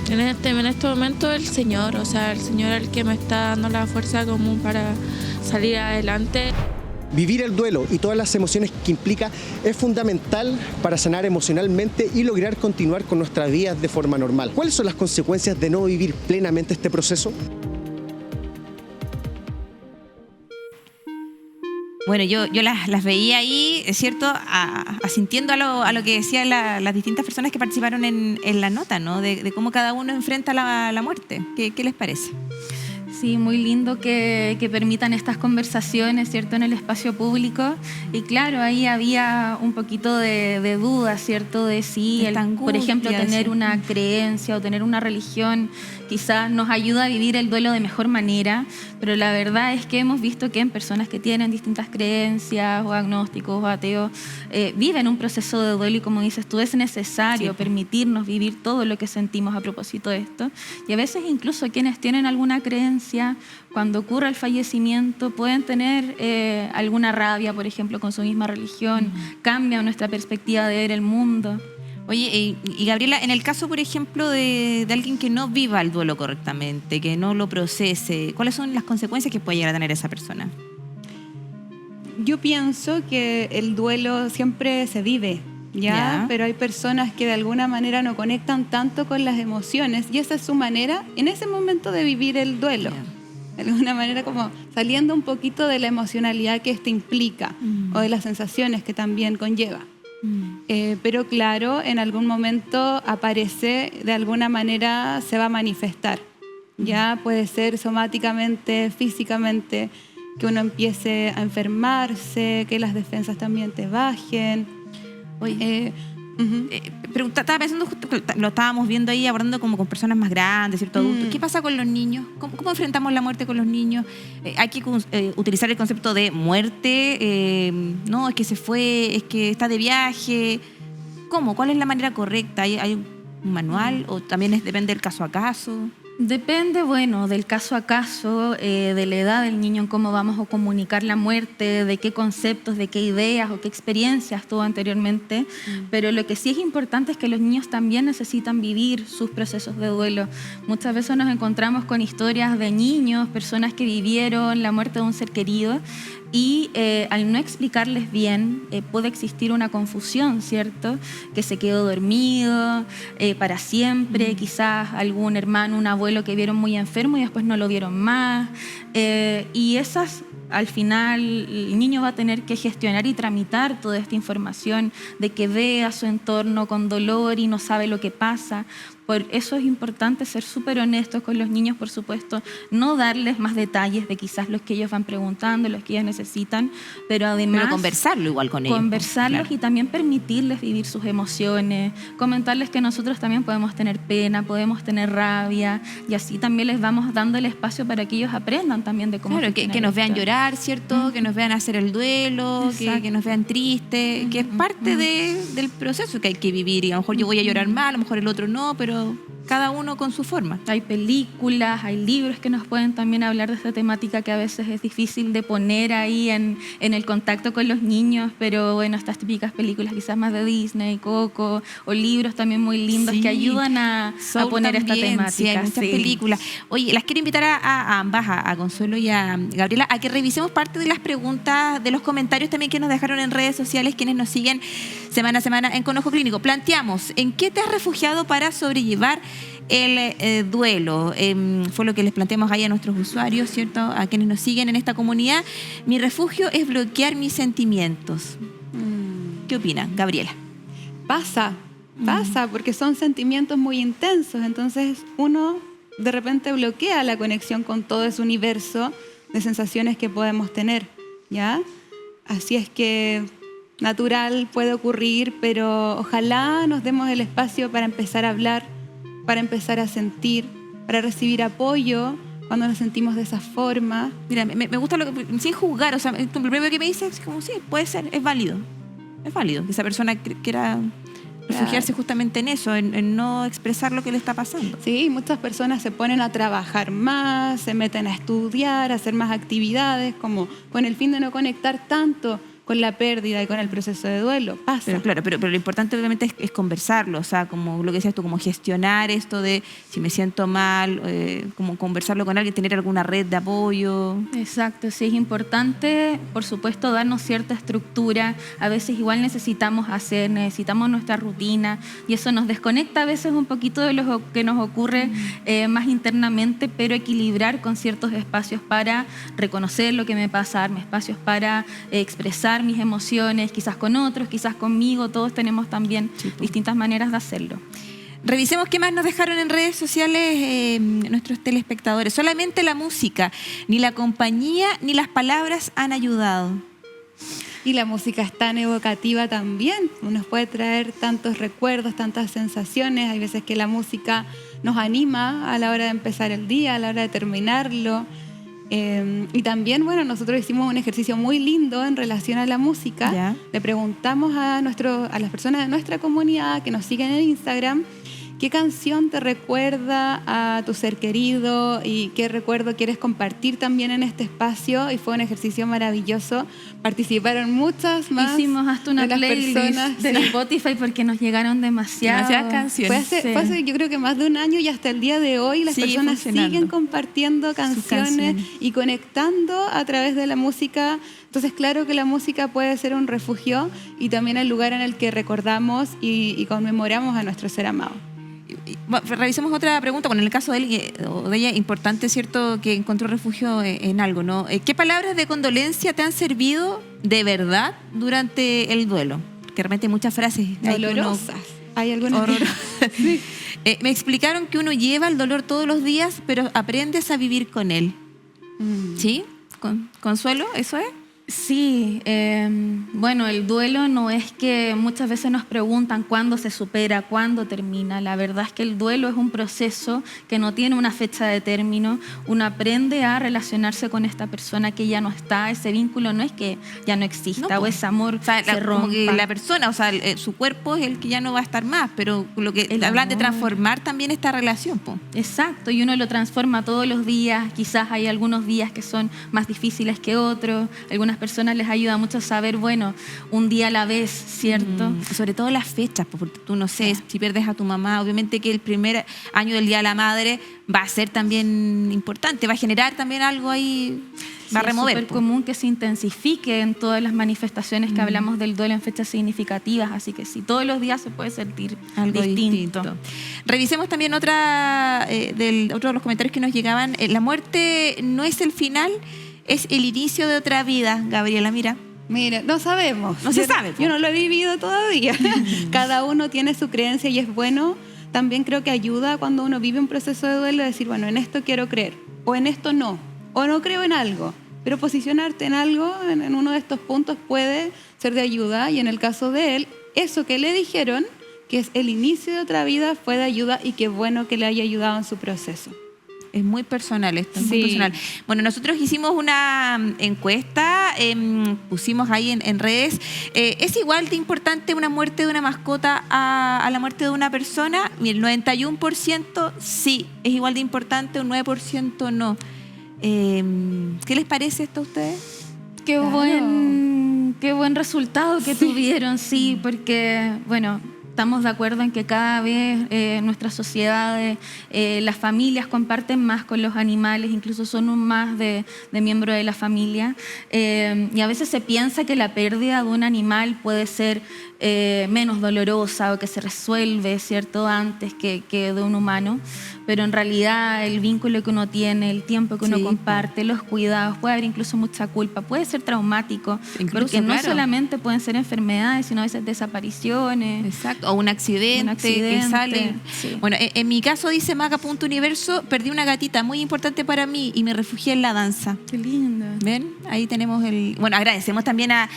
En este momento el Señor es el que me está dando la fuerza común para salir adelante. Vivir el duelo y todas las emociones que implica es fundamental para sanar emocionalmente y lograr continuar con nuestras vidas de forma normal. ¿Cuáles son las consecuencias de no vivir plenamente este proceso? Bueno, yo las veía ahí, es cierto, asintiendo a lo que decían las distintas personas que participaron en la nota, ¿no? De cómo cada uno enfrenta la muerte. ¿Qué les parece? Sí, muy lindo que permitan estas conversaciones, ¿cierto?, en el espacio público. Y claro, ahí había un poquito de duda, ¿cierto?, de si, por ejemplo, tener una creencia o tener una religión quizás nos ayuda a vivir el duelo de mejor manera, pero la verdad es que hemos visto que en personas que tienen distintas creencias o agnósticos o ateos, viven un proceso de duelo y, como dices tú, es necesario permitirnos vivir todo lo que sentimos a propósito de esto. Y a veces incluso quienes tienen alguna creencia, cuando ocurre el fallecimiento, pueden tener alguna rabia, por ejemplo, con su misma religión, cambia nuestra perspectiva de ver el mundo. Oye, y Gabriela, en el caso, por ejemplo, de alguien que no viva el duelo correctamente, que no lo procese, ¿cuáles son las consecuencias que puede llegar a tener esa persona? Yo pienso que el duelo siempre se vive, ¿ya? Pero hay personas que de alguna manera no conectan tanto con las emociones y esa es su manera en ese momento de vivir el duelo. De alguna manera como saliendo un poquito de la emocionalidad que esto implica o de las sensaciones que también conlleva. Pero claro, en algún momento aparece, de alguna manera se va a manifestar. Ya puede ser somáticamente, físicamente, que uno empiece a enfermarse, que las defensas también te bajen. Pero estaba pensando, justo lo estábamos viendo ahí, abordando como con personas más grandes, ¿cierto? Adultos. ¿Qué pasa con los niños? ¿Cómo enfrentamos la muerte con los niños? Hay que utilizar el concepto de muerte. No, es que se fue, es que está de viaje. ¿Cómo? ¿Cuál es la manera correcta? ¿Hay un manual o también depende del caso a caso? Depende, bueno, del caso a caso, de la edad del niño, en cómo vamos a comunicar la muerte, de qué conceptos, de qué ideas o qué experiencias tuvo anteriormente. Pero lo que sí es importante es que los niños también necesitan vivir sus procesos de duelo. Muchas veces nos encontramos con historias de niños, personas que vivieron la muerte de un ser querido y al no explicarles bien puede existir una confusión, ¿cierto? Que se quedó dormido para siempre, quizás algún hermano, un abuelo que vieron muy enfermo y después no lo vieron más. Y esas, al final, el niño va a tener que gestionar y tramitar toda esta información de que ve a su entorno con dolor y no sabe lo que pasa. Por eso es importante ser súper honestos con los niños, por supuesto, no darles más detalles de quizás los que ellos van preguntando, los que ellos necesitan, pero además... Pero conversarlo igual con ellos. Conversarlos, claro. Y también permitirles vivir sus emociones, comentarles que nosotros también podemos tener pena, podemos tener rabia, y así también les vamos dando el espacio para que ellos aprendan también de cómo... Claro, que nos vean llorar, ¿cierto? Que nos vean hacer el duelo, que nos vean tristes, que es parte del proceso que hay que vivir. Y a lo mejor yo voy a llorar más, a lo mejor el otro no, pero cada uno con su forma. Hay películas, hay libros que nos pueden también hablar de esta temática que a veces es difícil de poner ahí en el contacto con los niños, pero bueno, estas típicas películas quizás más de Disney, Coco, o libros también muy lindos que ayudan a poner esta temática. Sí, hay muchas películas. Oye, las quiero invitar a ambas, a Consuelo y a Gabriela, a que revisemos parte de las preguntas, de los comentarios también que nos dejaron en redes sociales, quienes nos siguen semana a semana en Con Ojo Clínico. Planteamos, ¿en qué te has refugiado para sobrellevar el duelo? Fue lo que les planteamos ahí a nuestros usuarios, ¿cierto? A quienes nos siguen en esta comunidad. Mi refugio es bloquear mis sentimientos. ¿Qué opinan, Gabriela? Pasa, porque son sentimientos muy intensos, entonces uno de repente bloquea la conexión con todo ese universo de sensaciones que podemos tener, ¿ya? Así es que natural puede ocurrir, pero ojalá nos demos el espacio para empezar a hablar, para empezar a sentir, para recibir apoyo cuando nos sentimos de esa forma. Mira, me gusta lo que, sin juzgar, o sea, lo primero que me dices es como, sí, puede ser, es válido que esa persona quiera refugiarse justamente en eso, en no expresar lo que le está pasando. Sí, muchas personas se ponen a trabajar más, se meten a estudiar, a hacer más actividades, como con el fin de no conectar tanto con la pérdida y con el proceso de duelo. Pasa. Pero claro, pero lo importante obviamente es conversarlo, o sea, como lo que decías tú, como gestionar esto de si me siento mal, como conversarlo con alguien, tener alguna red de apoyo. Exacto, sí, es importante, por supuesto, darnos cierta estructura. A veces igual necesitamos nuestra rutina y eso nos desconecta a veces un poquito de lo que nos ocurre más internamente, pero equilibrar con ciertos espacios para reconocer lo que me pasa, darme espacios para expresar mis emociones, quizás con otros, quizás conmigo. Todos tenemos también distintas maneras de hacerlo. Revisemos qué más nos dejaron en redes sociales nuestros telespectadores. Solamente la música, ni la compañía, ni las palabras han ayudado. Y la música es tan evocativa también, nos puede traer tantos recuerdos, tantas sensaciones. Hay veces que la música nos anima a la hora de empezar el día, a la hora de terminarlo. Y también, bueno, nosotros hicimos un ejercicio muy lindo en relación a la música. ¿Ya? Le preguntamos a las personas de nuestra comunidad que nos siguen en Instagram qué canción te recuerda a tu ser querido y qué recuerdo quieres compartir también en este espacio. Y fue un ejercicio maravilloso. Participaron muchas más. Hicimos hasta una playlist personas de Spotify porque nos llegaron demasiadas canciones. Fue hace yo creo que más de un año y hasta el día de hoy las personas siguen compartiendo canciones y conectando a través de la música. Entonces, claro que la música puede ser un refugio y también el lugar en el que recordamos y conmemoramos a nuestro ser amado. Bueno, revisemos otra pregunta. Bueno, en el caso de él o de ella, importante, ¿cierto?, que encontró refugio en algo, ¿no? ¿Qué palabras de condolencia te han servido de verdad durante el duelo? Porque realmente hay muchas frases dolorosas. Hay algunas sí. Me explicaron que uno lleva el dolor todos los días, pero aprendes a vivir con él. ¿Sí? ¿Consuelo? ¿Eso es? Sí, bueno, el duelo no es que muchas veces nos preguntan cuándo se supera, cuándo termina. La verdad es que el duelo es un proceso que no tiene una fecha de término. Uno aprende a relacionarse con esta persona que ya no está. Ese vínculo no es que ya no exista o ese amor se rompa. Como que la persona, o sea, su cuerpo es el que ya no va a estar más, pero lo que hablan de transformar también esta relación, po. Exacto, y uno lo transforma todos los días. Quizás hay algunos días que son más difíciles que otros. Algunas personas les ayuda mucho a saber, bueno, un día a la vez, ¿cierto? Sobre todo las fechas, porque tú no sé, si pierdes a tu mamá, obviamente que el primer año del Día de la Madre va a ser también importante, va a generar también algo ahí, va a remover. Es súper común que se intensifique en todas las manifestaciones que hablamos del duelo en fechas significativas, así que sí, todos los días se puede sentir algo distinto. Revisemos también otro de los comentarios que nos llegaban. La muerte no es el final, es el inicio de otra vida. Gabriela, mira. Mira, no sabemos. No se sabe. Yo no lo he vivido todavía. Cada uno tiene su creencia y es bueno. También creo que ayuda cuando uno vive un proceso de duelo a decir, bueno, en esto quiero creer, o en esto no, o no creo en algo. Pero posicionarte en algo, en uno de estos puntos, puede ser de ayuda. Y en el caso de él, eso que le dijeron, que es el inicio de otra vida, fue de ayuda y qué bueno que le haya ayudado en su proceso. Es muy personal esto, es muy Sí. personal. Bueno, nosotros hicimos una encuesta, pusimos ahí en redes. ¿Es igual de importante una muerte de una mascota a la muerte de una persona? Y el 91% sí, es igual de importante, un 9% no. ¿Qué les parece esto a ustedes? Qué buen resultado que tuvieron, sí, porque, bueno, estamos de acuerdo en que cada vez nuestras sociedades, las familias comparten más con los animales, incluso son un más de miembro de la familia. Y a veces se piensa que la pérdida de un animal puede ser menos dolorosa o que se resuelve, ¿cierto?, antes que de un humano. Pero en realidad el vínculo que uno tiene, el tiempo que uno comparte, los cuidados, puede haber incluso mucha culpa, puede ser traumático, Incluso, porque no claro. solamente pueden ser enfermedades, sino a veces desapariciones. Exacto, o un accidente que sale. Sí. Bueno, en mi caso, dice Maga.universo, perdí una gatita muy importante para mí y me refugié en la danza. Qué lindo. ¿Ven? Ahí tenemos el... Bueno, agradecemos también a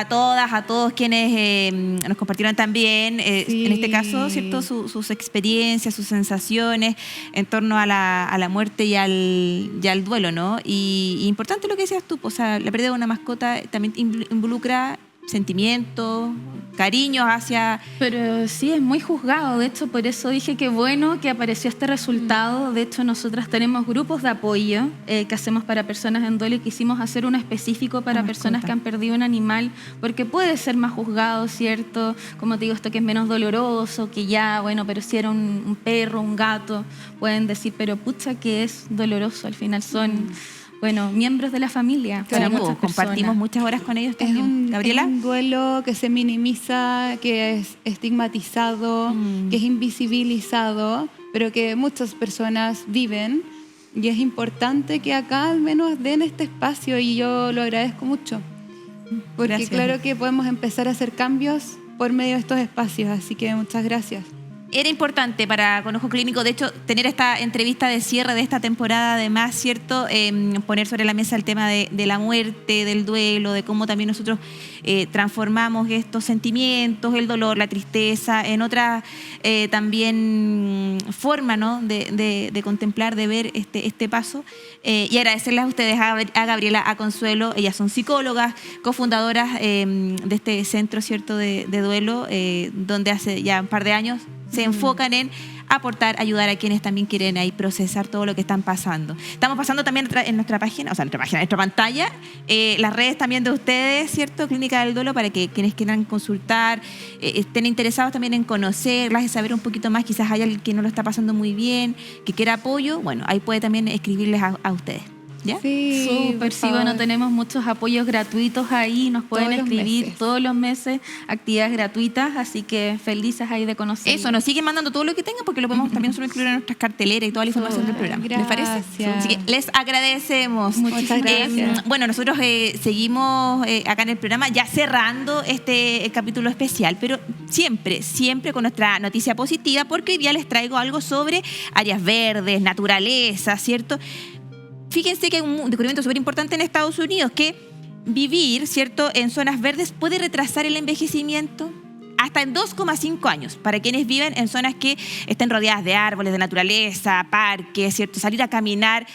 todas, a todos quienes nos compartieron también, en este caso, ¿cierto?, sus experiencias, sus sensaciones en torno a la muerte y al duelo, ¿no? Y importante lo que decías tú, o sea, la pérdida de una mascota también involucra sentimientos, cariños hacia... Pero sí, es muy juzgado. De hecho, por eso dije que bueno que apareció este resultado. De hecho, nosotras tenemos grupos de apoyo que hacemos para personas en duelo y quisimos hacer uno específico para personas que han perdido un animal, porque puede ser más juzgado, ¿cierto? Como te digo, esto que es menos doloroso, que ya, bueno, pero si era un perro, un gato, pueden decir, pero pucha que es doloroso. Al final son... Bueno, miembros de la familia. Para muchas compartimos muchas horas con ellos Es también. Gabriela. Es un duelo que se minimiza, que es estigmatizado, que es invisibilizado, pero que muchas personas viven. Y es importante que acá al menos den este espacio y yo lo agradezco mucho. Porque Gracias. claro que podemos empezar a hacer cambios por medio de estos espacios, así que muchas gracias. Era importante para Con Ojo Clínico, de hecho, tener esta entrevista de cierre de esta temporada, además, ¿cierto? Poner sobre la mesa el tema de la muerte, del duelo, de cómo también nosotros transformamos estos sentimientos, el dolor, la tristeza, en otra también forma, ¿no?, de contemplar, de ver este paso. Y agradecerles a ustedes, a Gabriela, a Consuelo. Ellas son psicólogas, cofundadoras de este centro, ¿cierto?, de duelo, donde hace ya un par de años se enfocan en aportar, ayudar a quienes también quieren ahí procesar todo lo que están pasando. Estamos pasando también en nuestra página, en nuestra pantalla, las redes también de ustedes, ¿cierto? Clínica del Duelo, para que quienes quieran consultar, estén interesados también en conocerlas, y saber un poquito más, quizás hay alguien que no lo está pasando muy bien, que quiera apoyo, bueno, ahí puede también escribirles a ustedes. ¿Ya? Sí, súper, sí, bueno, tenemos muchos apoyos gratuitos ahí, nos pueden Todos los escribir meses. todos los meses, actividades gratuitas, así que felices ahí de conocer. Eso, nos siguen mandando todo lo que tengan, porque lo podemos también nosotros incluir en nuestras carteleras y toda la información del programa. ¿Les parece? Gracias. Así que les agradecemos. Muchas gracias. Bueno, nosotros seguimos acá en el programa ya cerrando este capítulo especial, pero siempre con nuestra noticia positiva, porque hoy día les traigo algo sobre áreas verdes, naturaleza, ¿cierto? Fíjense que hay un descubrimiento súper importante en Estados Unidos, que vivir, ¿cierto?, en zonas verdes puede retrasar el envejecimiento hasta en 2,5 años para quienes viven en zonas que estén rodeadas de árboles, de naturaleza, parques, ¿cierto?, salir a caminar.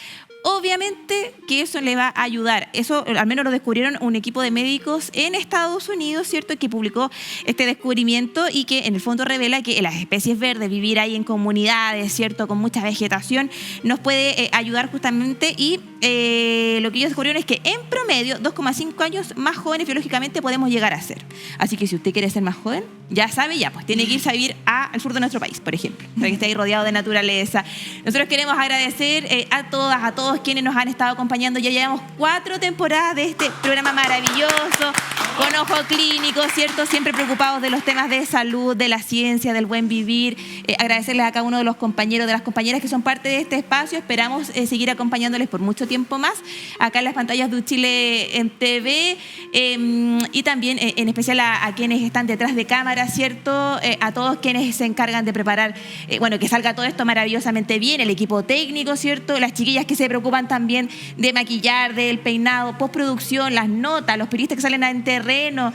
Obviamente que eso le va a ayudar. Eso al menos lo descubrieron un equipo de médicos en Estados Unidos, ¿cierto?, que publicó este descubrimiento y que en el fondo revela que las especies verdes, vivir ahí en comunidades, ¿cierto?, con mucha vegetación, nos puede ayudar justamente. Y lo que ellos descubrieron es que en promedio 2,5 años más jóvenes biológicamente podemos llegar a ser. Así que si usted quiere ser más joven, ya sabe, pues tiene que irse a vivir al sur de nuestro país, por ejemplo, para que esté ahí rodeado de naturaleza. Nosotros queremos agradecer a todos quienes nos han estado acompañando. Ya llevamos 4 temporadas de este programa maravilloso, Con Ojo Clínico, ¿cierto? Siempre preocupados de los temas de salud, de la ciencia, del buen vivir. Agradecerles a cada uno de los compañeros, de las compañeras que son parte de este espacio. Esperamos seguir acompañándoles por mucho tiempo más, acá en las pantallas de Chile en TV, y también en especial a quienes están detrás de cámara, ¿cierto? A todos quienes se encargan de preparar, que salga todo esto maravillosamente bien, el equipo técnico, ¿cierto? Las chiquillas que se preocupan también de maquillar, del peinado, postproducción, las notas, los periodistas que salen a internet, terreno,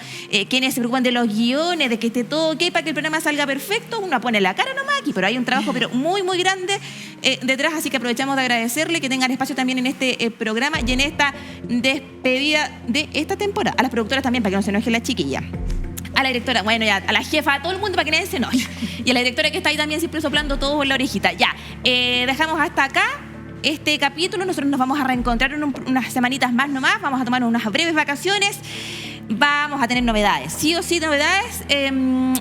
quienes se preocupan de los guiones, de que esté todo ok para que el programa salga perfecto. Uno pone la cara nomás aquí, pero hay un trabajo pero muy, muy grande detrás, así que aprovechamos de agradecerle que tengan espacio también en este programa y en esta despedida de esta temporada. A las productoras también, para que no se enoje la chiquilla. A la directora, bueno, ya, a la jefa, a todo el mundo para que nadie se enoje. Y a la directora que está ahí también siempre soplando todo en la orejita. Ya, dejamos hasta acá este capítulo. Nosotros nos vamos a reencontrar en unas semanitas más nomás. Vamos a tomar unas breves vacaciones. Vamos a tener novedades, sí o sí novedades.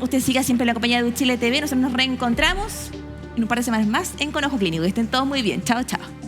Usted siga siempre en la compañía de Chile TV. Nosotros nos reencontramos en un par de semanas más en Con Ojo Clínico. Que estén todos muy bien. Chao, chao.